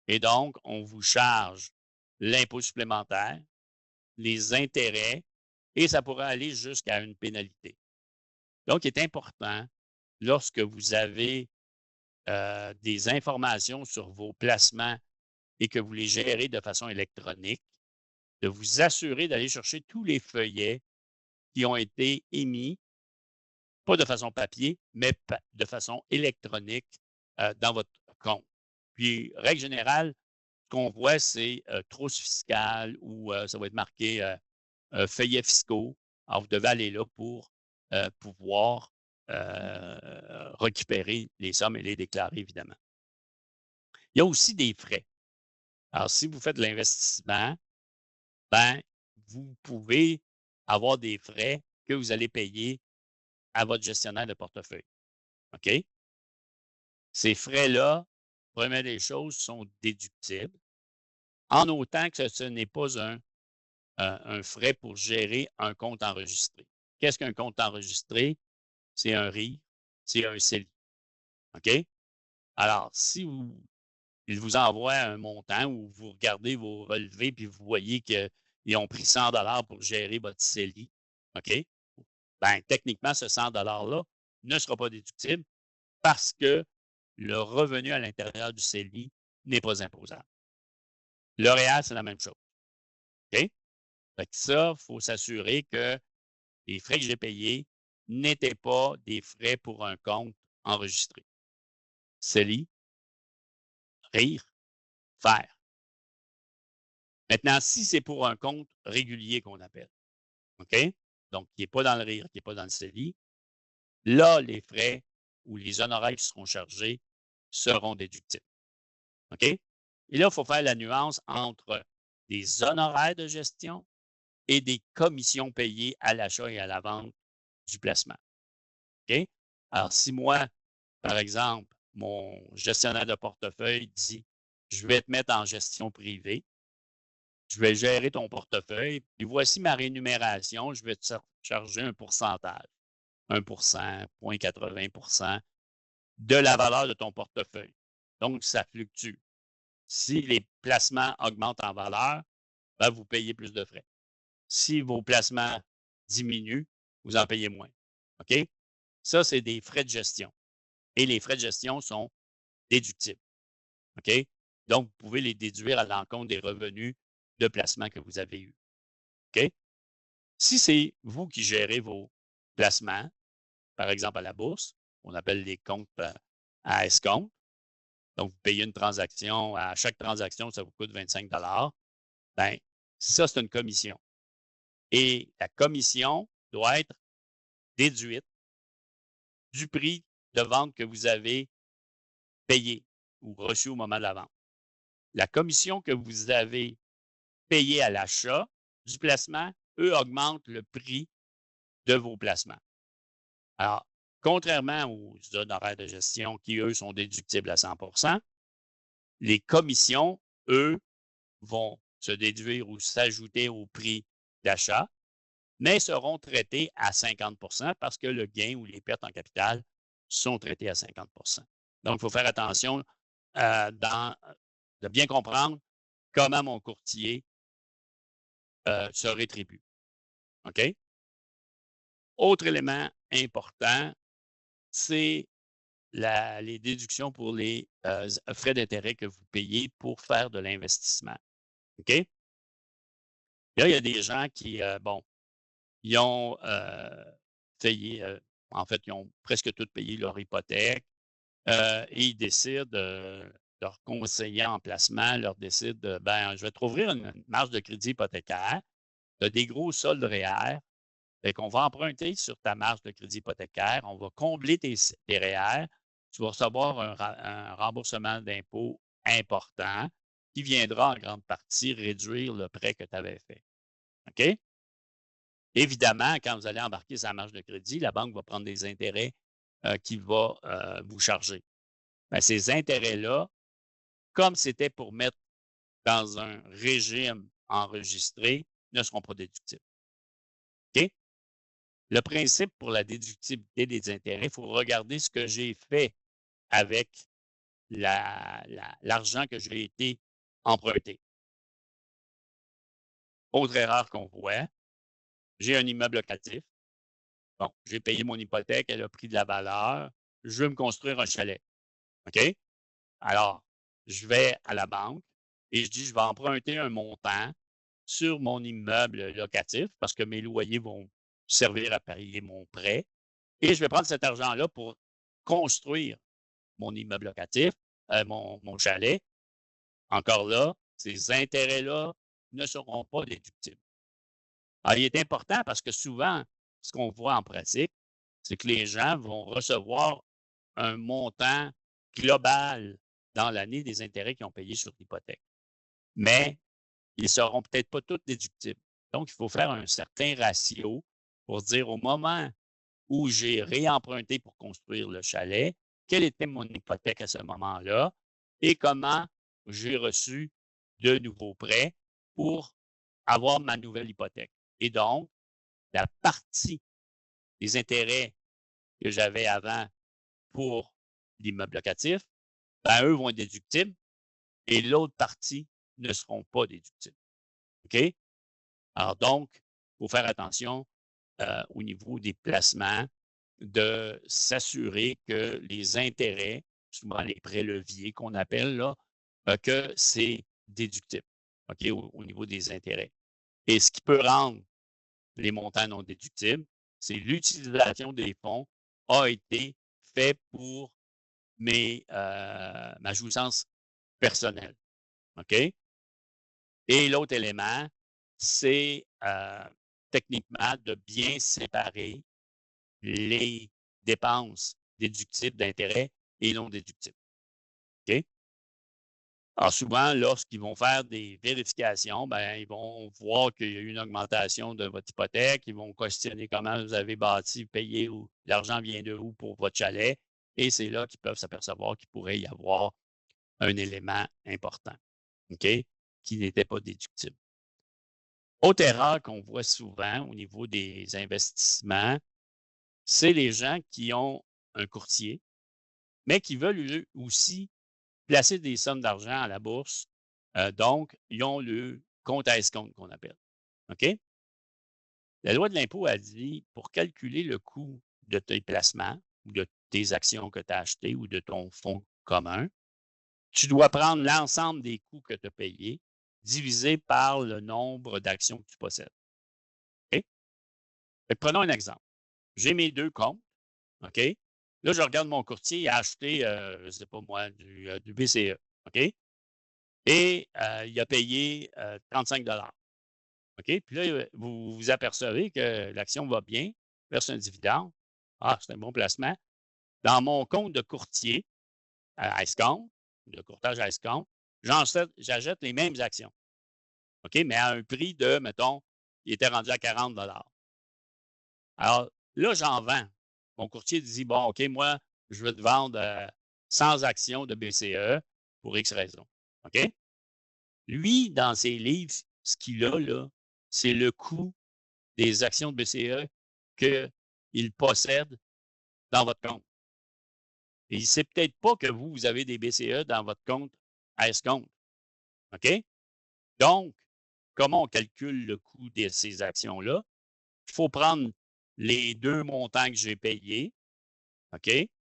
et donc on vous charge l'impôt supplémentaire, les intérêts et ça pourrait aller jusqu'à une pénalité. Donc, il est important, lorsque vous avez des informations sur vos placements et que vous les gérez de façon électronique, de vous assurer d'aller chercher tous les feuillets qui ont été émis, pas de façon papier, mais de façon électronique dans votre compte. Puis, règle générale, ce qu'on voit, c'est trousse fiscale ou ça va être marqué feuillets fiscaux. Alors, vous devez aller là pour pouvoir récupérer les sommes et les déclarer, évidemment. Il y a aussi des frais. Alors, si vous faites de l'investissement, ben, vous pouvez avoir des frais que vous allez payer à votre gestionnaire de portefeuille. OK? Ces frais-là, première des choses, sont déductibles, en autant que ce n'est pas un frais pour gérer un compte enregistré. Qu'est-ce qu'un compte enregistré? C'est un RIR, c'est un CELI. OK? Alors, si il vous envoie un montant ou vous regardez vos relevés puis vous voyez qu'ils ont pris 100 pour gérer votre CELI, OK? Bien, techniquement, ce 100 $-là ne sera pas déductible parce que le revenu à l'intérieur du CELI n'est pas imposable. Le REER, c'est la même chose. OK? Fait que ça, il faut s'assurer que les frais que j'ai payés n'étaient pas des frais pour un compte enregistré. CELI, RIR, FER. Maintenant, si c'est pour un compte régulier qu'on appelle, OK? Donc, qui n'est pas dans le RIR, qui n'est pas dans le CELI, là, les frais ou les honoraires qui seront chargés seront déductibles. OK? Et là, il faut faire la nuance entre des honoraires de gestion et des commissions payées à l'achat et à la vente du placement. OK? Alors, si moi, par exemple, mon gestionnaire de portefeuille dit je vais te mettre en gestion privée, je vais gérer ton portefeuille, puis voici ma rémunération, je vais te charger un pourcentage, 1 0,80 de la valeur de ton portefeuille. Donc, ça fluctue. Si les placements augmentent en valeur, ben, vous payez plus de frais. Si vos placements diminuent, vous en payez moins. OK? Ça, c'est des frais de gestion. Et les frais de gestion sont déductibles. OK? Donc, vous pouvez les déduire à l'encontre des revenus de placement que vous avez eus. OK? Si c'est vous qui gérez vos placements, par exemple à la bourse, on appelle les comptes à escompte, donc vous payez une transaction, à chaque transaction, ça vous coûte 25 bien, ça, c'est une commission. Et la commission doit être déduite du prix de vente que vous avez payé ou reçu au moment de la vente. La commission que vous avez payée à l'achat du placement, eux, augmentent le prix de vos placements. Alors, contrairement aux honoraires de gestion qui, eux, sont déductibles à 100 les commissions, eux, vont se déduire ou s'ajouter au prix d'achat, mais seront traitées à 50 parce que le gain ou les pertes en capital sont traitées à 50 Donc, il faut faire attention de bien comprendre comment mon courtier se rétribue. OK? Autre élément important, c'est les déductions pour les frais d'intérêt que vous payez pour faire de l'investissement. OK? Là, il y a des gens qui, bon, ils ont payé, en fait, ils ont presque tout payé leur hypothèque et ils décident, leur conseiller en placement leur décide, ben, je vais te rouvrir une marge de crédit hypothécaire. Tu as des gros soldes REER. Fait qu'on va emprunter sur ta marge de crédit hypothécaire, on va combler tes REER, tu vas recevoir un remboursement d'impôt important qui viendra en grande partie réduire le prêt que tu avais fait. OK? Évidemment, quand vous allez embarquer sa marge de crédit, la banque va prendre des intérêts qu'il va vous charger. Ben, ces intérêts-là, comme c'était pour mettre dans un régime enregistré, ne seront pas déductibles. OK? Le principe pour la déductibilité des intérêts, il faut regarder ce que j'ai fait avec l'argent que j'ai été emprunté. Autre erreur qu'on voit, j'ai un immeuble locatif. Bon, j'ai payé mon hypothèque, elle a pris de la valeur. Je veux me construire un chalet. OK? Alors, je vais à la banque et je dis, je vais emprunter un montant sur mon immeuble locatif parce que mes loyers vont servir à payer mon prêt. Et je vais prendre cet argent-là pour construire mon immeuble locatif, mon chalet. Encore là, ces intérêts-là ne seront pas déductibles. Alors, il est important parce que souvent, ce qu'on voit en pratique, c'est que les gens vont recevoir un montant global dans l'année des intérêts qu'ils ont payés sur l'hypothèque. Mais ils ne seront peut-être pas tous déductibles. Donc, il faut faire un certain ratio pour dire au moment où j'ai réemprunté pour construire le chalet, quelle était mon hypothèque à ce moment-là et comment j'ai reçu de nouveaux prêts pour avoir ma nouvelle hypothèque. Et donc, la partie des intérêts que j'avais avant pour l'immeuble locatif, ben, eux vont être déductibles et l'autre partie ne seront pas déductibles. OK? Alors donc, il faut faire attention au niveau des placements, de s'assurer que les intérêts, souvent les prêts leviers qu'on appelle, là, que c'est déductible, OK, au niveau des intérêts. Et ce qui peut rendre les montants non déductibles, c'est l'utilisation des fonds a été fait pour ma jouissance personnelle. OK? Et l'autre élément, c'est techniquement de bien séparer les dépenses déductibles d'intérêts et non déductibles. OK? Alors souvent, lorsqu'ils vont faire des vérifications, ben, ils vont voir qu'il y a eu une augmentation de votre hypothèque, ils vont questionner comment vous avez bâti, payé, ou l'argent vient de où pour votre chalet, et c'est là qu'ils peuvent s'apercevoir qu'il pourrait y avoir un élément important, OK, qui n'était pas déductible. Autre erreur qu'on voit souvent au niveau des investissements, c'est les gens qui ont un courtier, mais qui veulent eux aussi placer des sommes d'argent à la bourse. Donc, ils ont le compte à escompte qu'on appelle. OK? La loi de l'impôt a dit, pour calculer le coût de tes placements ou de tes actions que tu as achetées ou de ton fonds commun, tu dois prendre l'ensemble des coûts que tu as payés divisé par le nombre d'actions que tu possèdes. OK? Fait que prenons un exemple. J'ai mes deux comptes. OK? Là, je regarde mon courtier, il a acheté, je ne sais pas moi, du BCE. OK? Et il a payé 35 OK? Puis là, vous vous apercevez que l'action va bien, verse un dividende. Ah, c'est un bon placement. Dans mon compte de courtier à escompte, de courtage à escompte, j'achète les mêmes actions. OK? Mais à un prix de, mettons, il était rendu à 40. Alors là, j'en vends. Mon courtier dit, bon, OK, moi, je veux te vendre 100 actions de BCE pour X raison. OK? Lui, dans ses livres, ce qu'il a, là, c'est le coût des actions de BCE qu'il possède dans votre compte. Et il ne sait peut-être pas que vous avez des BCE dans votre compte à escompte. OK? Donc, comment on calcule le coût de ces actions-là? Il faut prendre les deux montants que j'ai payés, OK?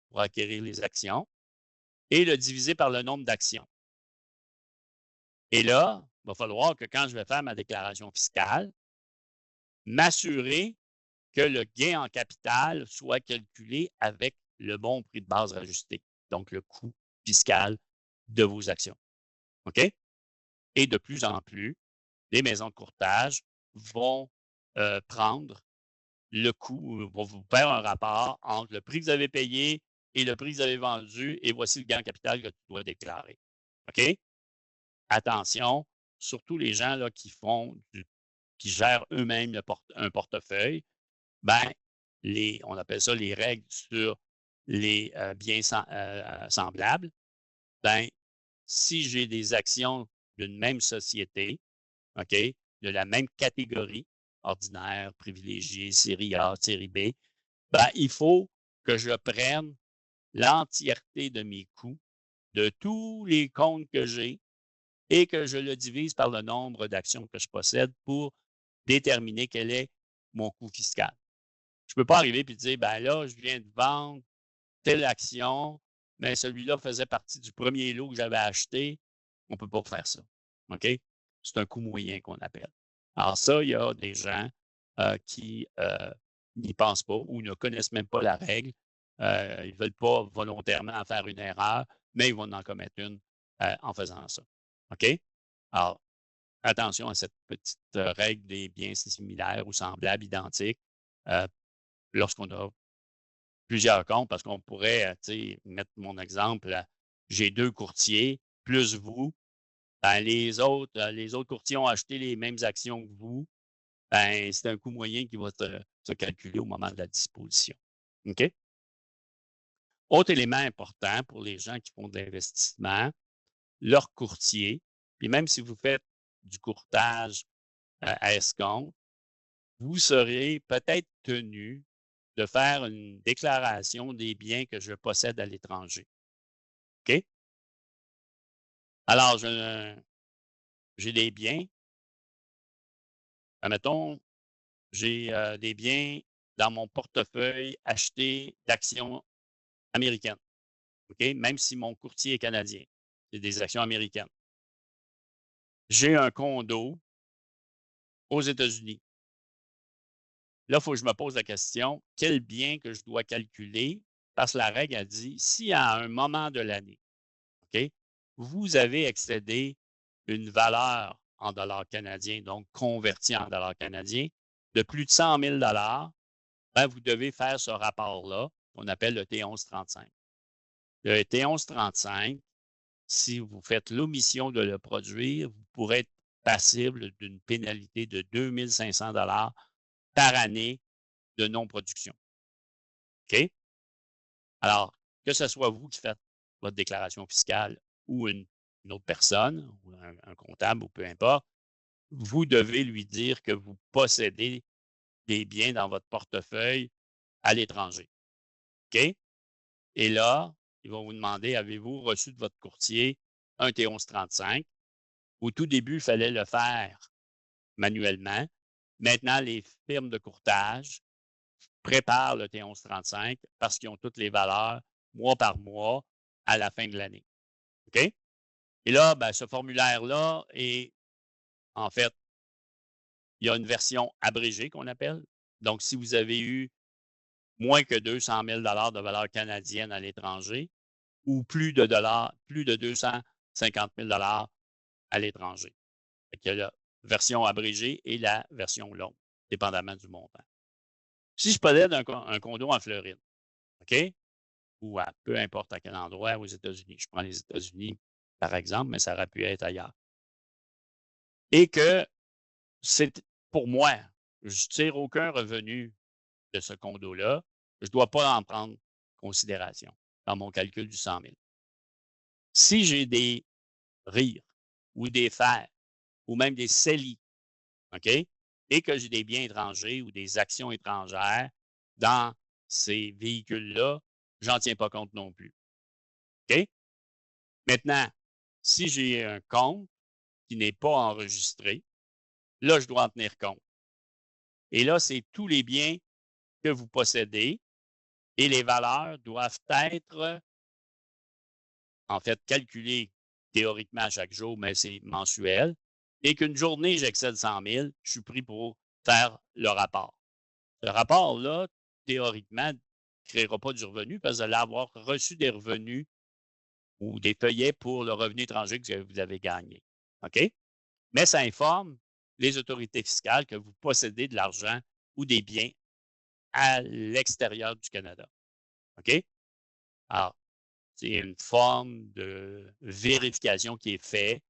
pour acquérir les actions et le diviser par le nombre d'actions. Et là, il va falloir que quand je vais faire ma déclaration fiscale, m'assurer que le gain en capital soit calculé avec le bon prix de base rajusté, donc le coût fiscal de vos actions. OK? Et de plus en plus, les maisons de courtage vont prendre le coût, vont vous faire un rapport entre le prix que vous avez payé et le prix que vous avez vendu, et voici le gain en capital que tu dois déclarer. OK? Attention, surtout les gens là, qui gèrent eux-mêmes un portefeuille, ben, on appelle ça les règles sur les biens semblables. Ben, si j'ai des actions d'une même société, OK, de la même catégorie, ordinaire, privilégié, série A, série B, ben, il faut que je prenne l'entièreté de mes coûts de tous les comptes que j'ai et que je le divise par le nombre d'actions que je possède pour déterminer quel est mon coût fiscal. Je ne peux pas arriver et dire, ben là, je viens de vendre telle action, mais celui-là faisait partie du premier lot que j'avais acheté. On ne peut pas faire ça. OK? C'est un coût moyen qu'on appelle. Alors ça, il y a des gens qui n'y pensent pas ou ne connaissent même pas la règle. Ils ne veulent pas volontairement en faire une erreur, mais ils vont en commettre une en faisant ça. OK? Alors, attention à cette petite règle des biens similaires ou semblables, identiques, lorsqu'on a plusieurs comptes, parce qu'on pourrait, mettre mon exemple, j'ai 2 courtiers, plus vous, ben, les autres courtiers ont acheté les mêmes actions que vous, ben, c'est un coût moyen qui va se calculer au moment de la disposition. OK? Autre élément important pour les gens qui font de l'investissement, leur courtier, puis même si vous faites du courtage à escompte, vous serez peut-être tenu de faire une déclaration des biens que je possède à l'étranger. OK? Alors, j'ai des biens. Admettons, j'ai des biens dans mon portefeuille achetés d'actions américaines. OK? Même si mon courtier est canadien, c'est des actions américaines. J'ai un condo aux États-Unis. Là, il faut que je me pose la question, quel bien que je dois calculer? Parce que la règle a dit, si à un moment de l'année, OK, vous avez excédé une valeur en dollars canadiens, donc converti en dollars canadiens, de plus de 100 000 ben, vous devez faire ce rapport-là, qu'on appelle le T1135. Le T1135, si vous faites l'omission de le produire, vous pourrez être passible d'une pénalité de 2 500 par année de non-production. OK? Alors, que ce soit vous qui faites votre déclaration fiscale ou une autre personne, ou un comptable, ou peu importe, vous devez lui dire que vous possédez des biens dans votre portefeuille à l'étranger. OK? Et là, il va vous demander, avez-vous reçu de votre courtier un T1135? Au tout début, il fallait le faire manuellement. Maintenant, les firmes de courtage préparent le T1135 parce qu'ils ont toutes les valeurs mois par mois à la fin de l'année. OK? Et là, ben, ce formulaire-là est, en fait, il y a une version abrégée qu'on appelle. Donc, si vous avez eu moins que 200 000 de valeur canadienne à l'étranger ou plus de 250 000 à l'étranger. Il y a la version abrégée et la version longue, dépendamment du montant. Si je possède un condo en Floride, OK? Ou à peu importe à quel endroit aux États-Unis. Je prends les États-Unis, par exemple, mais ça aurait pu être ailleurs. Et que c'est pour moi, je ne tire aucun revenu de ce condo-là, je ne dois pas en prendre considération dans mon calcul du 100 000. Si j'ai des rires ou des fers ou même des CELI, OK, et que j'ai des biens étrangers ou des actions étrangères dans ces véhicules-là, j'en tiens pas compte non plus. OK? Maintenant, si j'ai un compte qui n'est pas enregistré, là, je dois en tenir compte. Et là, c'est tous les biens que vous possédez et les valeurs doivent être, en fait, calculées théoriquement à chaque jour, mais c'est mensuel. Et qu'une journée, j'excède 100 000, je suis pris pour faire le rapport. Ce rapport-là, théoriquement, ne créera pas du revenu parce que vous allez avoir reçu des revenus ou des feuillets pour le revenu étranger que vous avez gagné. OK? Mais ça informe les autorités fiscales que vous possédez de l'argent ou des biens à l'extérieur du Canada. OK? Alors, c'est une forme de vérification qui est faite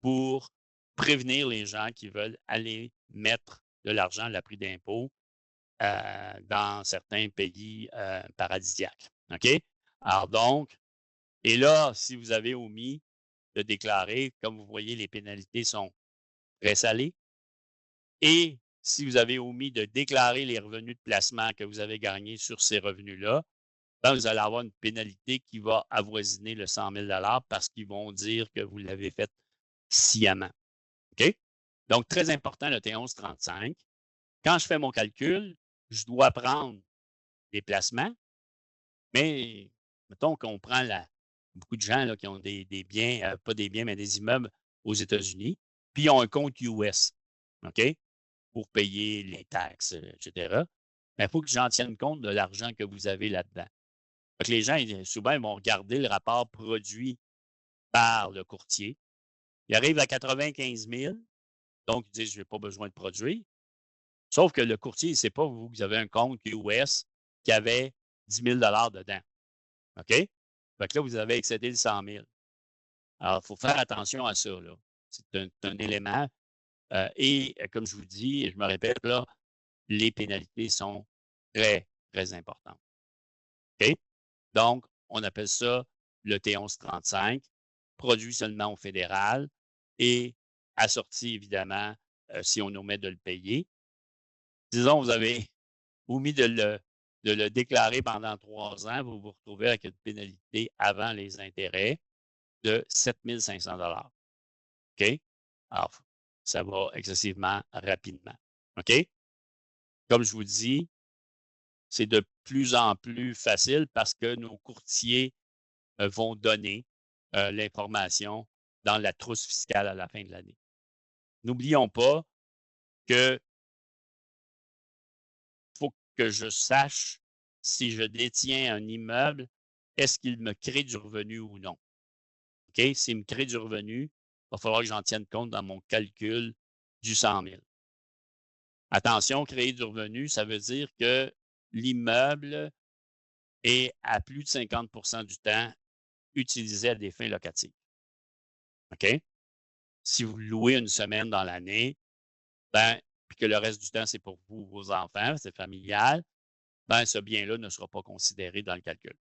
pour prévenir les gens qui veulent aller mettre de l'argent à l'abri d'impôt dans certains pays paradisiaques. OK? Alors donc, et là, si vous avez omis de déclarer, comme vous voyez, les pénalités sont très salées. Et si vous avez omis de déclarer les revenus de placement que vous avez gagnés sur ces revenus-là, ben vous allez avoir une pénalité qui va avoisiner le 100 000 parce qu'ils vont dire que vous l'avez fait sciemment. OK? Donc, très important, le T1135. Quand je fais mon calcul, je dois prendre des placements, mais mettons qu'on prend beaucoup de gens là, qui ont des biens, pas des biens, mais des immeubles aux États-Unis, puis ils ont un compte US, OK, pour payer les taxes, etc. Mais il faut que j'en tienne compte de l'argent que vous avez là-dedans. Donc, les gens, souvent, ils vont regarder le rapport produit par le courtier. Il arrive à 95 000, donc ils disent, je n'ai pas besoin de produire. Sauf que le courtier, il ne sait pas, vous avez un compte US qui avait 10 000 dedans. OK? Fait que là, vous avez excédé le 100 000. Alors, il faut faire attention à ça. C'est un élément. Et comme je vous dis, et je me répète, là, les pénalités sont très, très importantes. OK? Donc, on appelle ça le T1135, produit seulement au fédéral et assorti, évidemment, si on omet de le payer. Disons, vous avez omis de le déclarer pendant 3 ans, vous vous retrouvez avec une pénalité avant les intérêts de 7 500 OK? Alors, ça va excessivement rapidement. OK? Comme je vous dis, c'est de plus en plus facile parce que nos courtiers vont donner l'information dans la trousse fiscale à la fin de l'année. N'oublions pas que faut que je sache si je détiens un immeuble, est-ce qu'il me crée du revenu ou non? OK? S'il me crée du revenu, il va falloir que j'en tienne compte dans mon calcul du 100 000. Attention, créer du revenu, ça veut dire que l'immeuble est à plus de 50 du temps utilisé à des fins locatives. OK? Si vous louez une semaine dans l'année, ben, puis que le reste du temps, c'est pour vous, vos enfants, c'est familial, ben, ce bien-là ne sera pas considéré dans le calcul.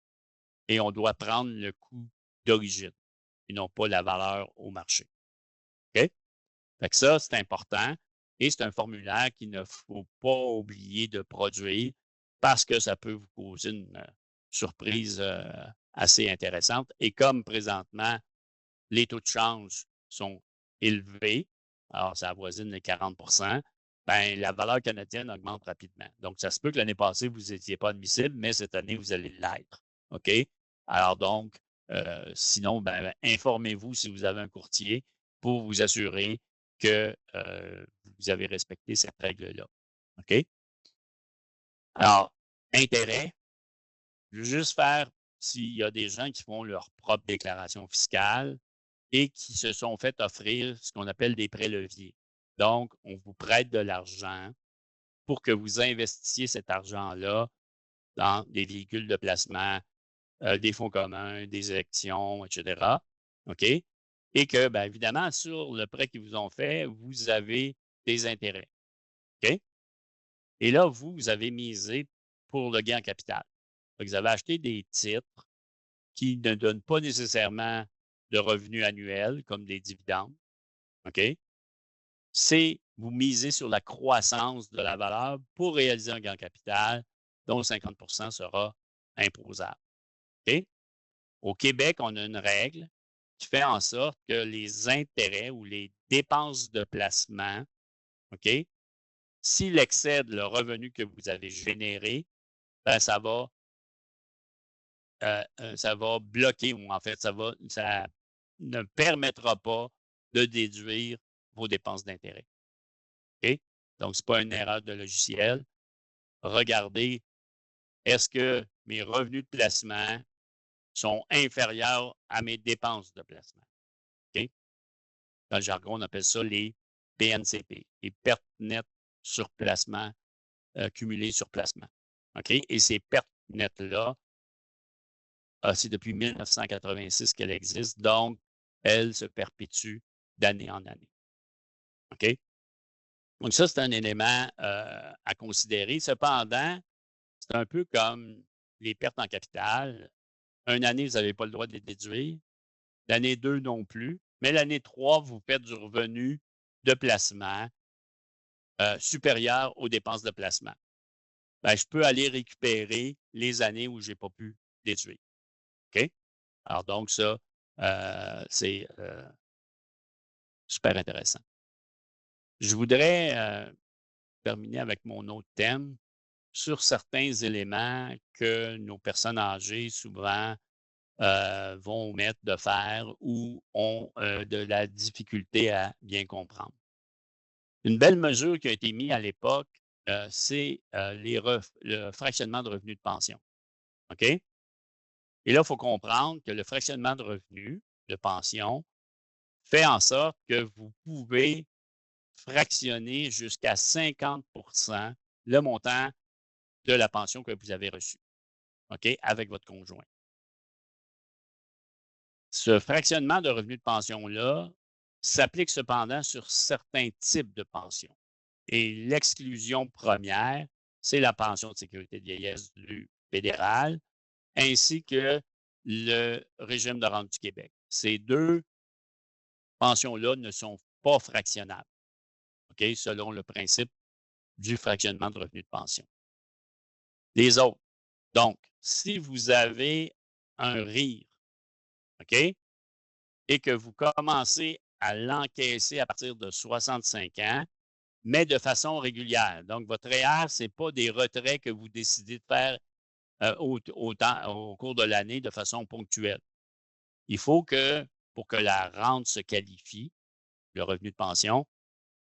Et on doit prendre le coût d'origine et non pas la valeur au marché. OK? Fait que ça, c'est important. Et c'est un formulaire qu'il ne faut pas oublier de produire parce que ça peut vous causer une surprise assez intéressante. Et comme présentement, les taux de change sont élevés, alors ça avoisine les 40 ben, la valeur canadienne augmente rapidement. Donc, ça se peut que l'année passée, vous n'étiez pas admissible, mais cette année, vous allez l'être. OK? Alors donc, sinon, ben, informez-vous si vous avez un courtier pour vous assurer que vous avez respecté cette règle-là. OK? Alors, intérêt, je veux juste faire s'il y a des gens qui font leur propre déclaration fiscale et qui se sont fait offrir ce qu'on appelle des prêts leviers. Donc, on vous prête de l'argent pour que vous investissiez cet argent-là dans des véhicules de placement, des fonds communs, des actions, etc. OK? Et que, bien évidemment, sur le prêt qu'ils vous ont fait, vous avez des intérêts. OK? Et là, vous avez misé pour le gain en capital. Vous avez acheté des titres qui ne donnent pas nécessairement de revenus annuels comme des dividendes. OK? C'est vous misez sur la croissance de la valeur pour réaliser un gain en capital dont 50 sera imposable. OK? Au Québec, on a une règle qui fait en sorte que les intérêts ou les dépenses de placement, OK, s'il excède le revenu que vous avez généré, ben, ça va ça va bloquer ou en fait, ça ne permettra pas de déduire vos dépenses d'intérêt. OK? Donc, ce n'est pas une erreur de logiciel. Regardez, est-ce que mes revenus de placement sont inférieurs à mes dépenses de placement? OK? Dans le jargon, on appelle ça les PNCP, les pertes nettes sur placement, cumulées sur placement. OK? Et ces pertes nettes-là, c'est depuis 1986 qu'elle existe, donc elle se perpétue d'année en année. OK? Donc ça, c'est un élément à considérer. Cependant, c'est un peu comme les pertes en capital. Une année, vous n'avez pas le droit de les déduire. L'année 2 non plus. Mais l'année 3, vous faites du revenu de placement supérieur aux dépenses de placement. Ben, je peux aller récupérer les années où je n'ai pas pu déduire. OK? Alors donc, ça, c'est super intéressant. Je voudrais terminer avec mon autre thème sur certains éléments que nos personnes âgées souvent vont omettre de faire ou ont de la difficulté à bien comprendre. Une belle mesure qui a été mise à l'époque, c'est le fractionnement de revenus de pension. OK? Et là, il faut comprendre que le fractionnement de revenus de pension fait en sorte que vous pouvez fractionner jusqu'à 50 le montant de la pension que vous avez reçue, OK, avec votre conjoint. Ce fractionnement de revenus de pension-là s'applique cependant sur certains types de pensions. Et l'exclusion première, c'est la pension de sécurité de vieillesse du fédéral, ainsi que le régime de rente du Québec. Ces deux pensions-là ne sont pas fractionnables, OK, selon le principe du fractionnement de revenus de pension. Les autres, donc, si vous avez un RIR, OK, et que vous commencez à l'encaisser à partir de 65 ans, mais de façon régulière. Donc, votre REER, ce n'est pas des retraits que vous décidez de faire au cours de l'année de façon ponctuelle. Il faut que, pour que la rente se qualifie, le revenu de pension,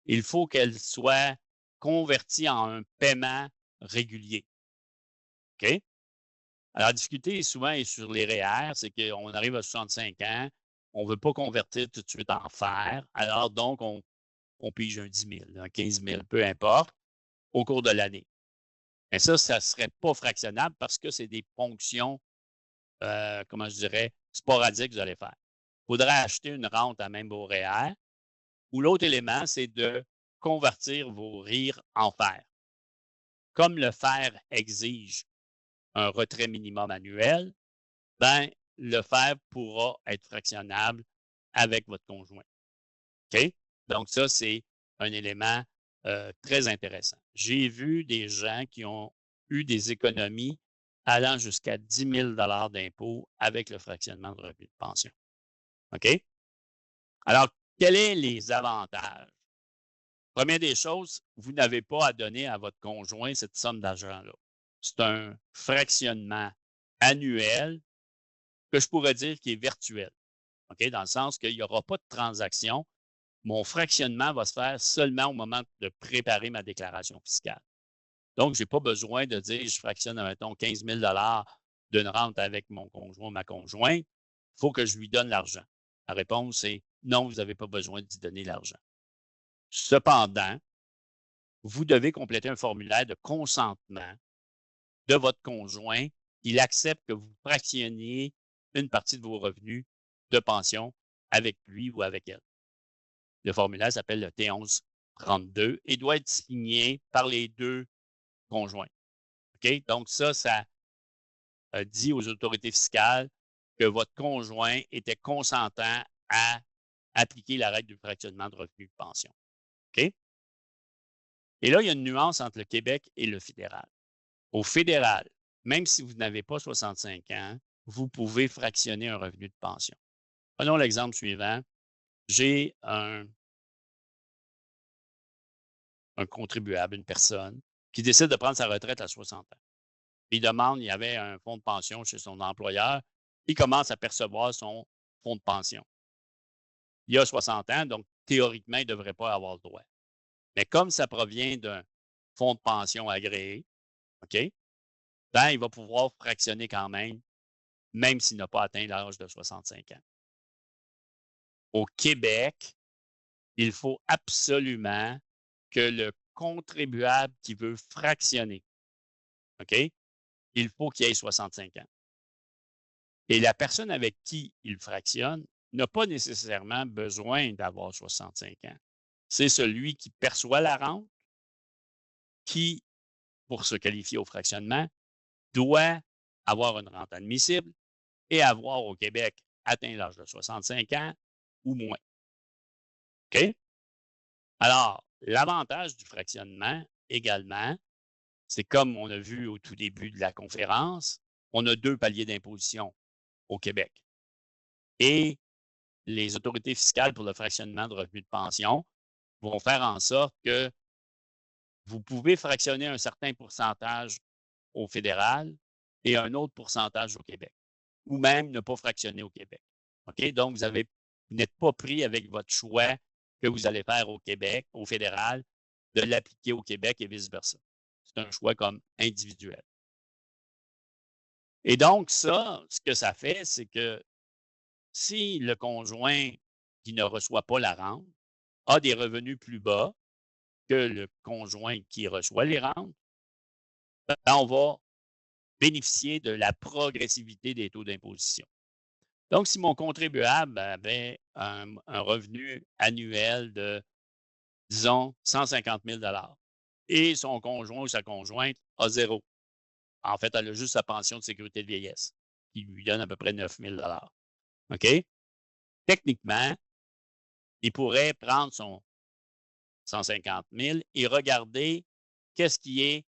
il faut qu'elle soit convertie en un paiement régulier. OK? Alors, la difficulté souvent est sur les REER, c'est qu'on arrive à 65 ans, on ne veut pas convertir tout de suite en fer. Alors, donc, on pige un 10 000, un 15 000, peu importe, au cours de l'année. Mais ça ne serait pas fractionnable parce que c'est des ponctions, comment je dirais, sporadiques que vous allez faire. Il faudrait acheter une rente à même vos REER. Ou l'autre élément, c'est de convertir vos RIR en fer. Comme le fer exige un retrait minimum annuel, ben, le fer pourra être fractionnable avec votre conjoint. OK? Donc, ça, c'est un élément très intéressant. J'ai vu des gens qui ont eu des économies allant jusqu'à 10 000 d'impôts avec le fractionnement de revenus de pension. OK? Alors, quels sont les avantages? Première des choses, vous n'avez pas à donner à votre conjoint cette somme d'argent-là. C'est un fractionnement annuel que je pourrais dire qui est virtuel. OK? Dans le sens qu'il n'y aura pas de transaction. Mon fractionnement va se faire seulement au moment de préparer ma déclaration fiscale. Donc, je n'ai pas besoin de dire je fractionne, mettons, 15 000 d'une rente avec mon conjoint ou ma conjointe. Il faut que je lui donne l'argent. La réponse est non, vous n'avez pas besoin d'y donner l'argent. Cependant, vous devez compléter un formulaire de consentement de votre conjoint. Il accepte que vous fractionniez une partie de vos revenus de pension avec lui ou avec elle. Le formulaire s'appelle le T1132 et doit être signé par les deux conjoints. OK? Donc, ça dit aux autorités fiscales que votre conjoint était consentant à appliquer la règle du fractionnement de revenus de pension. OK? Et là, il y a une nuance entre le Québec et le fédéral. Au fédéral, même si vous n'avez pas 65 ans, vous pouvez fractionner un revenu de pension. Prenons l'exemple suivant. J'ai un contribuable, une personne, qui décide de prendre sa retraite à 60 ans. il demande, il y avait un fonds de pension chez son employeur, il commence à percevoir son fonds de pension. Il a 60 ans, donc théoriquement, il ne devrait pas avoir le droit. Mais comme ça provient d'un fonds de pension agréé, OK, ben, il va pouvoir fractionner quand même s'il n'a pas atteint l'âge de 65 ans. Au Québec, il faut absolument que le contribuable qui veut fractionner, OK, il faut qu'il ait 65 ans. Et la personne avec qui il fractionne n'a pas nécessairement besoin d'avoir 65 ans. C'est celui qui perçoit la rente qui, pour se qualifier au fractionnement, doit avoir une rente admissible et avoir au Québec atteint l'âge de 65 ans ou moins. OK? Alors, l'avantage du fractionnement également, c'est comme on a vu au tout début de la conférence, on a 2 paliers d'imposition au Québec. Et les autorités fiscales pour le fractionnement de revenus de pension vont faire en sorte que vous pouvez fractionner un certain pourcentage au fédéral et un autre pourcentage au Québec, ou même ne pas fractionner au Québec. OK? Donc, vous n'êtes pas pris avec votre choix que vous allez faire au Québec, au fédéral, de l'appliquer au Québec et vice-versa. C'est un choix comme individuel. Et donc, ça, ce que ça fait, c'est que si le conjoint qui ne reçoit pas la rente a des revenus plus bas que le conjoint qui reçoit les rentes, ben, on va bénéficier de la progressivité des taux d'imposition. Donc, si mon contribuable avait un revenu annuel de, disons, 150 000 et son conjoint ou sa conjointe a zéro. En fait, elle a juste sa pension de sécurité de vieillesse qui lui donne à peu près 9 000 OK? Techniquement, il pourrait prendre son 150 000 et regarder qu'est-ce qui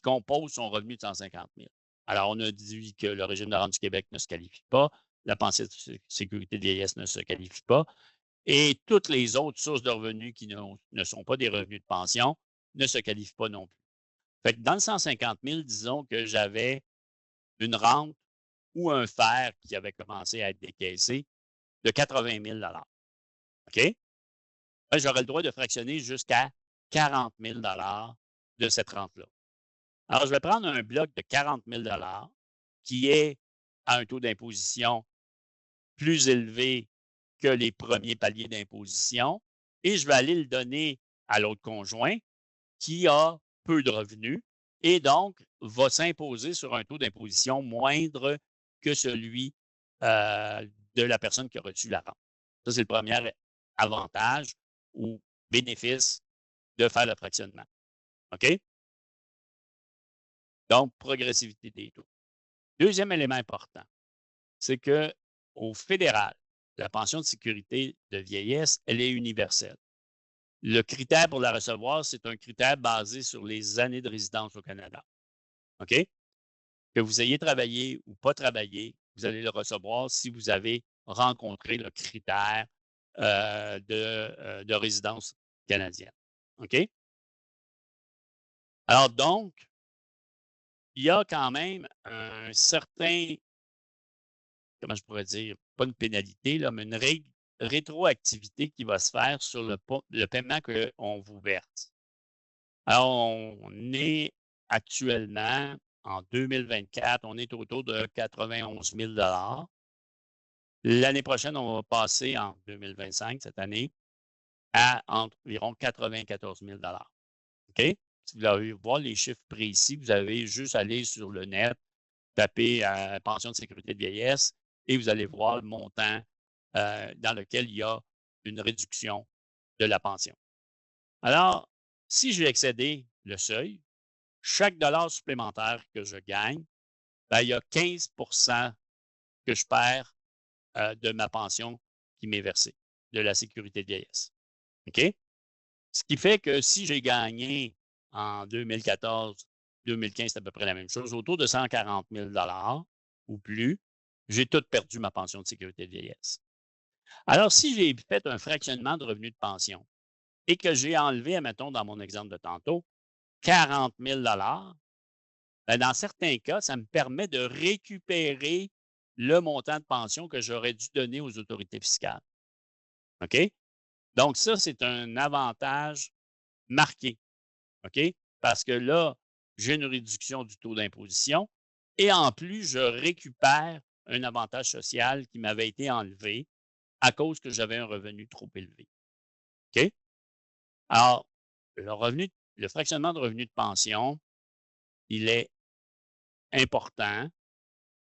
compose son revenu de 150 000. Alors, on a dit que le régime de rente du Québec ne se qualifie pas, la pension de sécurité de vieillesse ne se qualifie pas, et toutes les autres sources de revenus qui ne sont pas des revenus de pension ne se qualifient pas non plus. Fait que dans le 150 000, disons que j'avais une rente ou un fer qui avait commencé à être décaissé de 80 000 OK? Ben, j'aurais le droit de fractionner jusqu'à 40 000 de cette rente-là. Alors, je vais prendre un bloc de 40 000 qui est à un taux d'imposition plus élevé que les premiers paliers d'imposition et je vais aller le donner à l'autre conjoint qui a peu de revenus et donc va s'imposer sur un taux d'imposition moindre que celui de la personne qui a reçu la rente. Ça, c'est le premier avantage ou bénéfice de faire le fractionnement. OK? Donc, progressivité des taux. Deuxième élément important, c'est qu'au fédéral, la pension de sécurité de vieillesse, elle est universelle. Le critère pour la recevoir, c'est un critère basé sur les années de résidence au Canada. OK? Que vous ayez travaillé ou pas travaillé, vous allez le recevoir si vous avez rencontré le critère de résidence canadienne. OK? Alors donc, il y a quand même un certain, comment je pourrais dire, pas une pénalité, là, mais une rétroactivité qui va se faire sur le paiement qu'on vous verse. Alors, on est actuellement, en 2024, on est autour de 91 000 L'année prochaine, on va passer en 2025, cette année, à environ 94 000 OK? Si vous voulez voir les chiffres précis, vous avez juste à aller sur le net, taper pension de sécurité de vieillesse et vous allez voir le montant dans lequel il y a une réduction de la pension. Alors, si j'ai excédé le seuil, chaque dollar supplémentaire que je gagne, ben, il y a 15 que je perds de ma pension qui m'est versée, de la sécurité de vieillesse. OK? Ce qui fait que si j'ai gagné en 2014, 2015, c'est à peu près la même chose, autour de 140 000 ou plus, j'ai tout perdu ma pension de sécurité de vieillesse. Alors, si j'ai fait un fractionnement de revenus de pension et que j'ai enlevé, admettons, dans mon exemple de tantôt, 40 000 Ben, dans certains cas, ça me permet de récupérer le montant de pension que j'aurais dû donner aux autorités fiscales. OK? Donc ça, c'est un avantage marqué. OK? Parce que là, j'ai une réduction du taux d'imposition et en plus, je récupère un avantage social qui m'avait été enlevé à cause que j'avais un revenu trop élevé. OK? Alors, le fractionnement de revenu de pension, il est important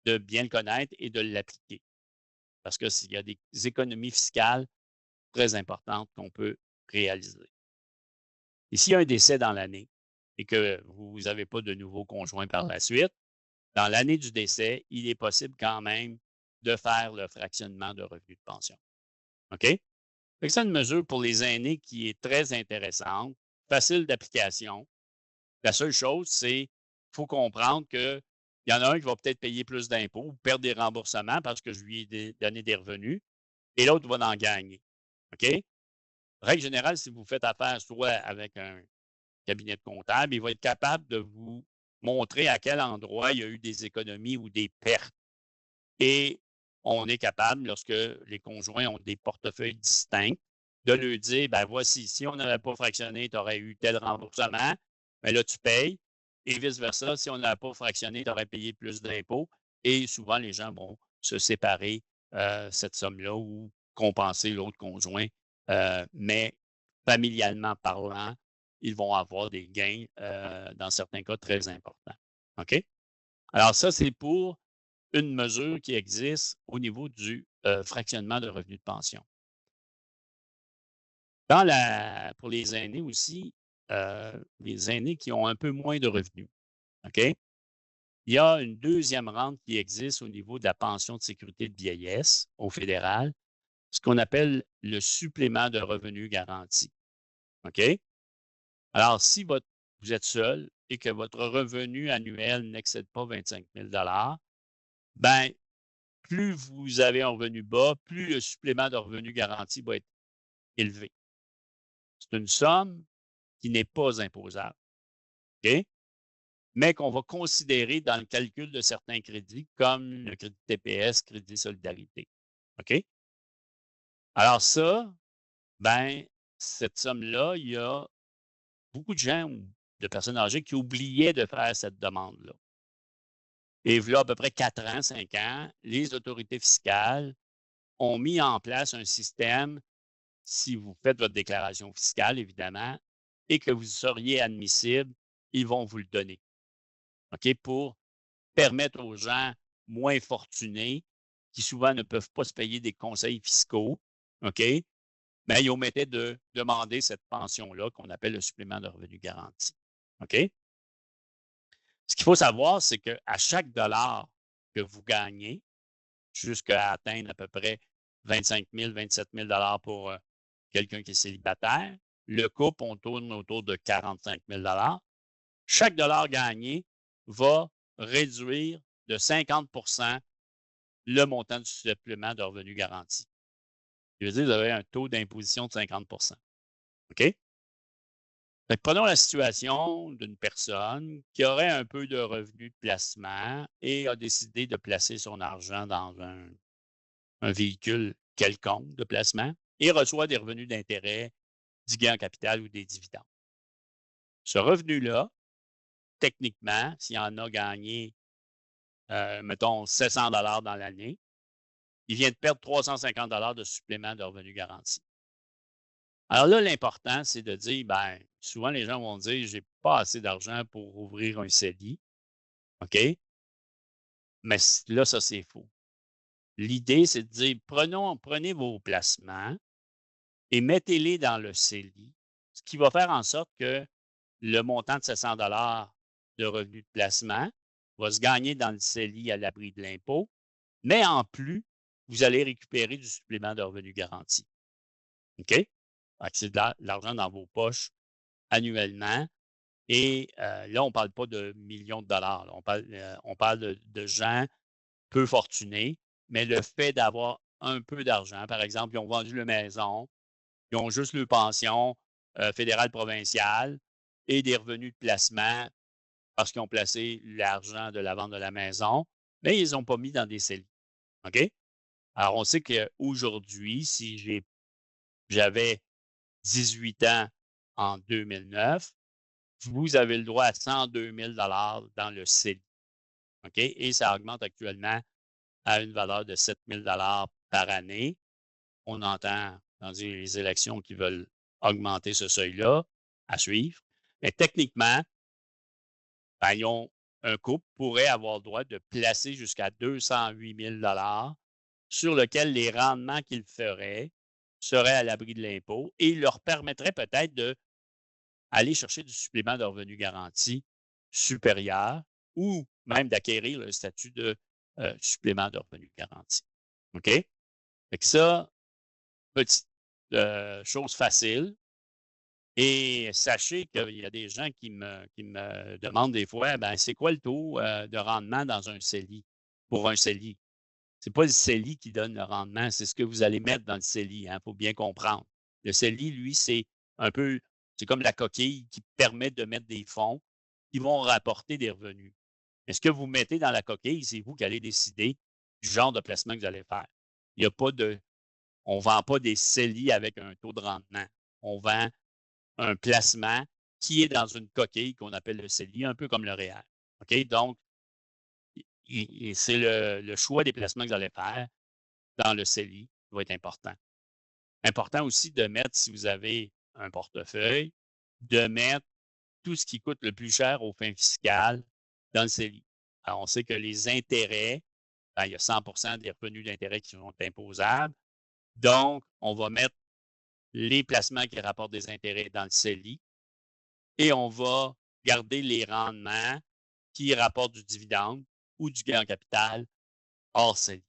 de bien le connaître et de l'appliquer parce que s'il y a des économies fiscales très importantes qu'on peut réaliser. Et s'il y a un décès dans l'année et que vous n'avez pas de nouveau conjoint par la suite, dans l'année du décès, il est possible quand même de faire le fractionnement de revenus de pension. OK? Fait que c'est une mesure pour les aînés qui est très intéressante, facile d'application. La seule chose, c'est qu'il faut comprendre qu'il y en a un qui va peut-être payer plus d'impôts ou perdre des remboursements parce que je lui ai donné des revenus et l'autre va en gagner. OK? Règle générale, si vous faites affaire soit avec un cabinet de comptable, il va être capable de vous montrer à quel endroit il y a eu des économies ou des pertes. Et on est capable, lorsque les conjoints ont des portefeuilles distincts, de leur dire, ben voici, si on n'avait pas fractionné, tu aurais eu tel remboursement, mais là, tu payes. Et vice-versa, si on n'avait pas fractionné, tu aurais payé plus d'impôts. Et souvent, les gens vont se séparer cette somme-là ou compenser l'autre conjoint. Mais familialement parlant, ils vont avoir des gains, dans certains cas, très importants. OK? Alors ça, c'est pour une mesure qui existe au niveau du fractionnement de revenus de pension. Pour les aînés aussi, les aînés qui ont un peu moins de revenus, OK? Il y a une deuxième rente qui existe au niveau de la pension de sécurité de vieillesse au fédéral, ce qu'on appelle le supplément de revenu garanti. OK? Alors, si vous êtes seul et que votre revenu annuel n'excède pas 25 000 ben, plus vous avez un revenu bas, plus le supplément de revenu garanti va être élevé. C'est une somme qui n'est pas imposable, OK? Mais qu'on va considérer dans le calcul de certains crédits, comme le crédit TPS, crédit solidarité. OK? Alors ça, ben, cette somme-là, il y a beaucoup de gens ou de personnes âgées qui oubliaient de faire cette demande-là. Et voilà à peu près 4 ans, 5 ans, les autorités fiscales ont mis en place un système, si vous faites votre déclaration fiscale, évidemment, et que vous seriez admissible, ils vont vous le donner. OK? Pour permettre aux gens moins fortunés, qui souvent ne peuvent pas se payer des conseils fiscaux, OK? Mais ils omettaient de demander cette pension-là qu'on appelle le supplément de revenu garanti. OK? Ce qu'il faut savoir, c'est qu'à chaque dollar que vous gagnez, jusqu'à atteindre à peu près 25 000, 27 000 pour quelqu'un qui est célibataire, le couple, on tourne autour de 45 000 chaque dollar gagné va réduire de 50 le montant du supplément de revenu garanti. Je veux dire, vous avez un taux d'imposition de 50 OK? Fait que prenons la situation d'une personne qui aurait un peu de revenus de placement et a décidé de placer son argent dans un véhicule quelconque de placement et reçoit des revenus d'intérêt, du gain en capital ou des dividendes. Ce revenu-là, techniquement, s'il en a gagné, mettons, 700 dans l'année, il vient de perdre 350 de supplément de revenu garanti. Alors là, l'important, c'est de dire, ben, souvent les gens vont dire, j'ai pas assez d'argent pour ouvrir un CELI. OK? Mais là, ça, c'est faux. L'idée, c'est de dire, prenez vos placements et mettez-les dans le CELI, ce qui va faire en sorte que le montant de 700 de revenus de placement va se gagner dans le CELI à l'abri de l'impôt, mais en plus, vous allez récupérer du supplément de revenu garanti. OK? C'est de l'argent dans vos poches annuellement. Et là, on ne parle pas de millions de dollars. Là. On parle de gens peu fortunés, mais le fait d'avoir un peu d'argent, par exemple, ils ont vendu leur maison, ils ont juste leur pension fédérale, provinciale et des revenus de placement parce qu'ils ont placé l'argent de la vente de la maison, mais ils n'ont pas mis dans des CELI. OK? Alors, on sait qu'aujourd'hui, si j'avais 18 ans en 2009, vous avez le droit à 102 000 dans le CELI. OK? Et ça augmente actuellement à une valeur de 7 000 par année. On entend dans les élections qui veulent augmenter ce seuil-là, à suivre. Mais techniquement, ben, un couple pourrait avoir le droit de placer jusqu'à 208 000 sur lequel les rendements qu'ils feraient seraient à l'abri de l'impôt et leur permettraient peut-être d'aller chercher du supplément de revenu garanti supérieur ou même d'acquérir le statut de supplément de revenu garanti. OK? Fait que ça, petite chose facile. Et sachez qu'il y a des gens qui me demandent des fois, ben, c'est quoi le taux de rendement dans un CELI, pour un CELI? C'est pas le CELI qui donne le rendement, c'est ce que vous allez mettre dans le CELI, hein, faut bien comprendre. Le CELI, lui, c'est comme la coquille qui permet de mettre des fonds qui vont rapporter des revenus. Mais ce que vous mettez dans la coquille, c'est vous qui allez décider du genre de placement que vous allez faire. Il y a pas de On ne vend pas des CELI avec un taux de rendement. On vend un placement qui est dans une coquille qu'on appelle le CELI, un peu comme le REER. OK? Donc, c'est le choix des placements que vous allez faire dans le CELI qui va être important. Important aussi de mettre, si vous avez un portefeuille, de mettre tout ce qui coûte le plus cher aux fins fiscales dans le CELI. Alors, on sait que les intérêts, ben, il y a 100 des revenus d'intérêt qui sont imposables. Donc, on va mettre les placements qui rapportent des intérêts dans le CELI et on va garder les rendements qui rapportent du dividende ou du gain en capital hors CELI,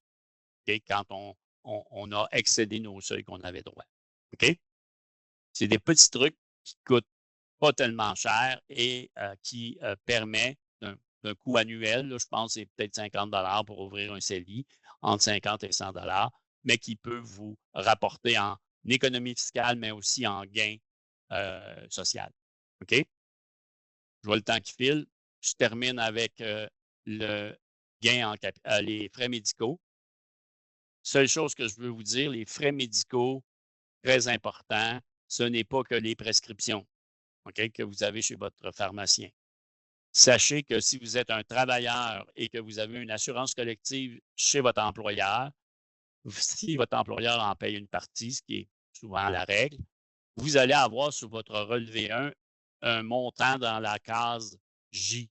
OK, quand on a excédé nos seuils qu'on avait droit. OK? C'est des petits trucs qui ne coûtent pas tellement cher et qui permet d'un coût annuel, là, je pense que c'est peut-être 50 pour ouvrir un CELI, entre 50 et 100 mais qui peut vous rapporter en économie fiscale, mais aussi en gain social. OK? Je vois le temps qui file. Je termine avec le gain les frais médicaux. Seule chose que je veux vous dire, les frais médicaux, très important, ce n'est pas que les prescriptions, OK, que vous avez chez votre pharmacien. Sachez que si vous êtes un travailleur et que vous avez une assurance collective chez votre employeur, si votre employeur en paye une partie, ce qui est souvent la règle, vous allez avoir sur votre relevé 1 un montant dans la case J.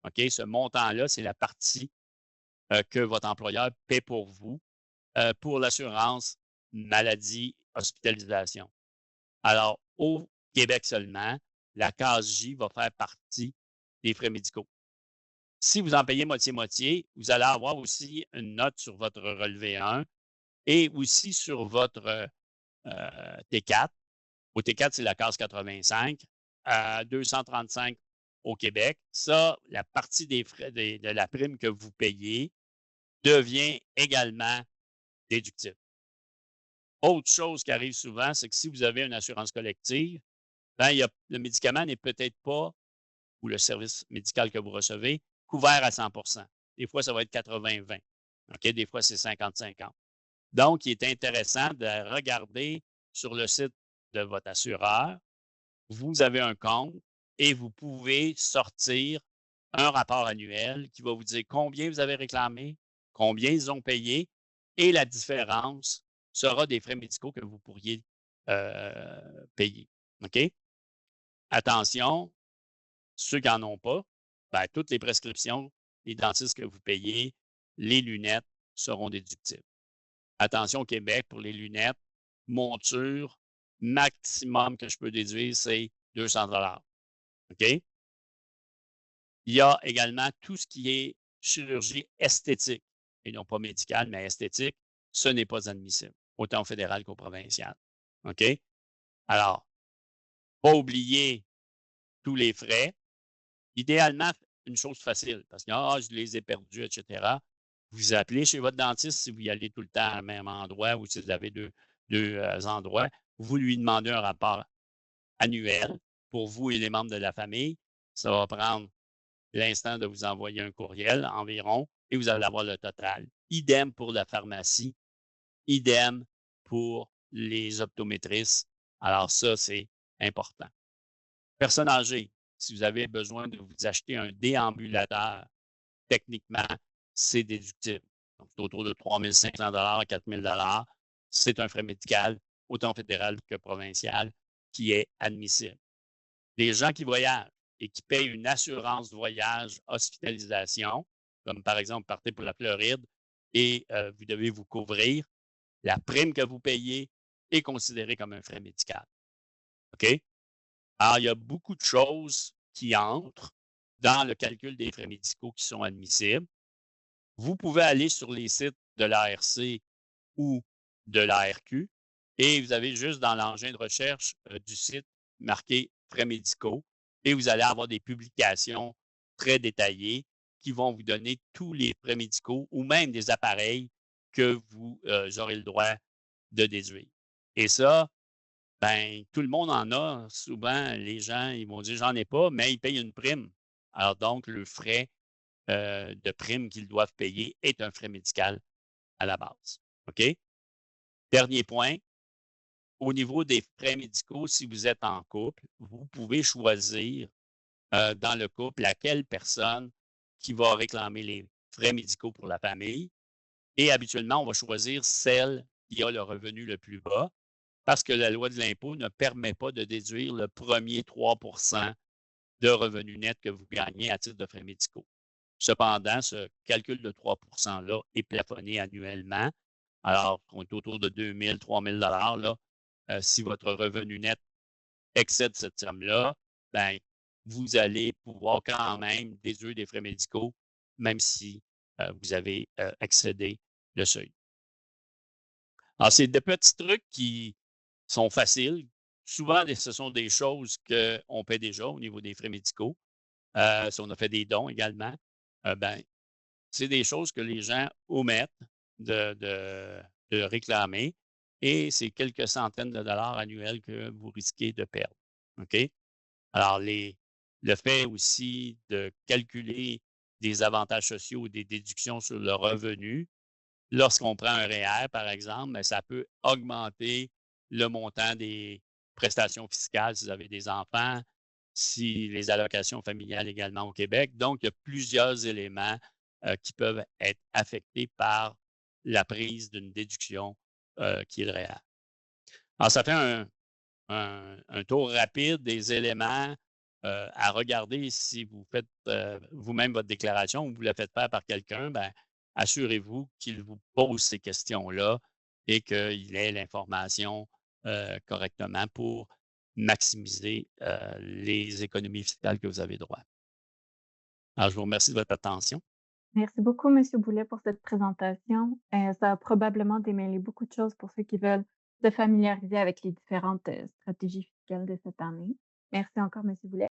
OK? Ce montant-là, c'est la partie que votre employeur paie pour vous pour l'assurance maladie, hospitalisation. Alors, au Québec seulement, la case J va faire partie des frais médicaux. Si vous en payez moitié-moitié, vous allez avoir aussi une note sur votre relevé 1 et aussi sur votre T4. Au T4, c'est la case 85, à 235 au Québec. Ça, la partie des frais de la prime que vous payez devient également déductible. Autre chose qui arrive souvent, c'est que si vous avez une assurance collective, ben, le médicament n'est peut-être pas, ou le service médical que vous recevez, couvert à 100. Des fois, ça va être 80-20. OK? Des fois, c'est 50-50. Donc, il est intéressant de regarder sur le site de votre assureur. Vous avez un compte et vous pouvez sortir un rapport annuel qui va vous dire combien vous avez réclamé, combien ils ont payé et la différence sera des frais médicaux que vous pourriez payer. OK? Attention, ceux qui n'en ont pas, ben, toutes les prescriptions, les dentistes que vous payez, les lunettes seront déductibles. Attention au Québec pour les lunettes, monture, maximum que je peux déduire, c'est 200 OK? Il y a également tout ce qui est chirurgie esthétique, et non pas médicale, mais esthétique, ce n'est pas admissible, autant au fédéral qu'au provincial. OK? Alors, pas oublier tous les frais. Idéalement, une chose facile, parce que je les ai perdus, etc. Vous appelez chez votre dentiste si vous y allez tout le temps au même endroit ou si vous avez deux endroits. Vous lui demandez un rapport annuel pour vous et les membres de la famille. Ça va prendre l'instant de vous envoyer un courriel environ et vous allez avoir le total. Idem pour la pharmacie, idem pour les optométristes. Alors ça, c'est important. Personnes âgées, si vous avez besoin de vous acheter un déambulateur, techniquement, c'est déductible. Donc, c'est autour de 3 500 à 4 000. C'est un frais médical, autant fédéral que provincial, qui est admissible. Les gens qui voyagent et qui payent une assurance voyage hospitalisation, comme par exemple, partez pour la Floride et vous devez vous couvrir, la prime que vous payez est considérée comme un frais médical. OK? Alors, il y a beaucoup de choses qui entrent dans le calcul des frais médicaux qui sont admissibles. Vous pouvez aller sur les sites de l'ARC ou de l'ARQ et vous avez juste dans l'engin de recherche du site marqué frais médicaux et vous allez avoir des publications très détaillées qui vont vous donner tous les frais médicaux ou même des appareils que vous aurez le droit de déduire. Et ça, ben, tout le monde en a. Souvent, les gens, ils vont dire, j'en ai pas, mais ils payent une prime. Alors donc, le frais de prime qu'ils doivent payer est un frais médical à la base. OK? Dernier point, au niveau des frais médicaux, si vous êtes en couple, vous pouvez choisir dans le couple laquelle personne qui va réclamer les frais médicaux pour la famille. Et habituellement, on va choisir celle qui a le revenu le plus bas parce que la loi de l'impôt ne permet pas de déduire le premier 3 de revenus nets que vous gagnez à titre de frais médicaux. Cependant, ce calcul de 3 là est plafonné annuellement. Alors, on est autour de 2 000, 3 000 là. Si votre revenu net excède cette somme-là, ben, vous allez pouvoir quand même déduire des frais médicaux, même si vous avez excédé le seuil. Alors, c'est des petits trucs qui sont faciles. Souvent, ce sont des choses qu'on paie déjà au niveau des frais médicaux. Si on a fait des dons également, ben, c'est des choses que les gens omettent de réclamer et c'est quelques centaines de dollars annuels que vous risquez de perdre. OK? Alors, le fait aussi de calculer des avantages sociaux ou des déductions sur le revenu, lorsqu'on prend un REER, par exemple, ben, ça peut augmenter le montant des prestations fiscales si vous avez des enfants, si les allocations familiales également au Québec. Donc, il y a plusieurs éléments qui peuvent être affectés par la prise d'une déduction qui est le REER. Alors, ça fait un tour rapide des éléments à regarder si vous faites vous-même votre déclaration ou vous la faites faire par quelqu'un, ben, assurez-vous qu'il vous pose ces questions-là et qu'il ait l'information correctement pour maximiser les économies fiscales que vous avez droit. Alors, je vous remercie de votre attention. Merci beaucoup, Monsieur Boulet, pour cette présentation. Ça a probablement démêlé beaucoup de choses pour ceux qui veulent se familiariser avec les différentes stratégies fiscales de cette année. Merci encore, Monsieur Boulet.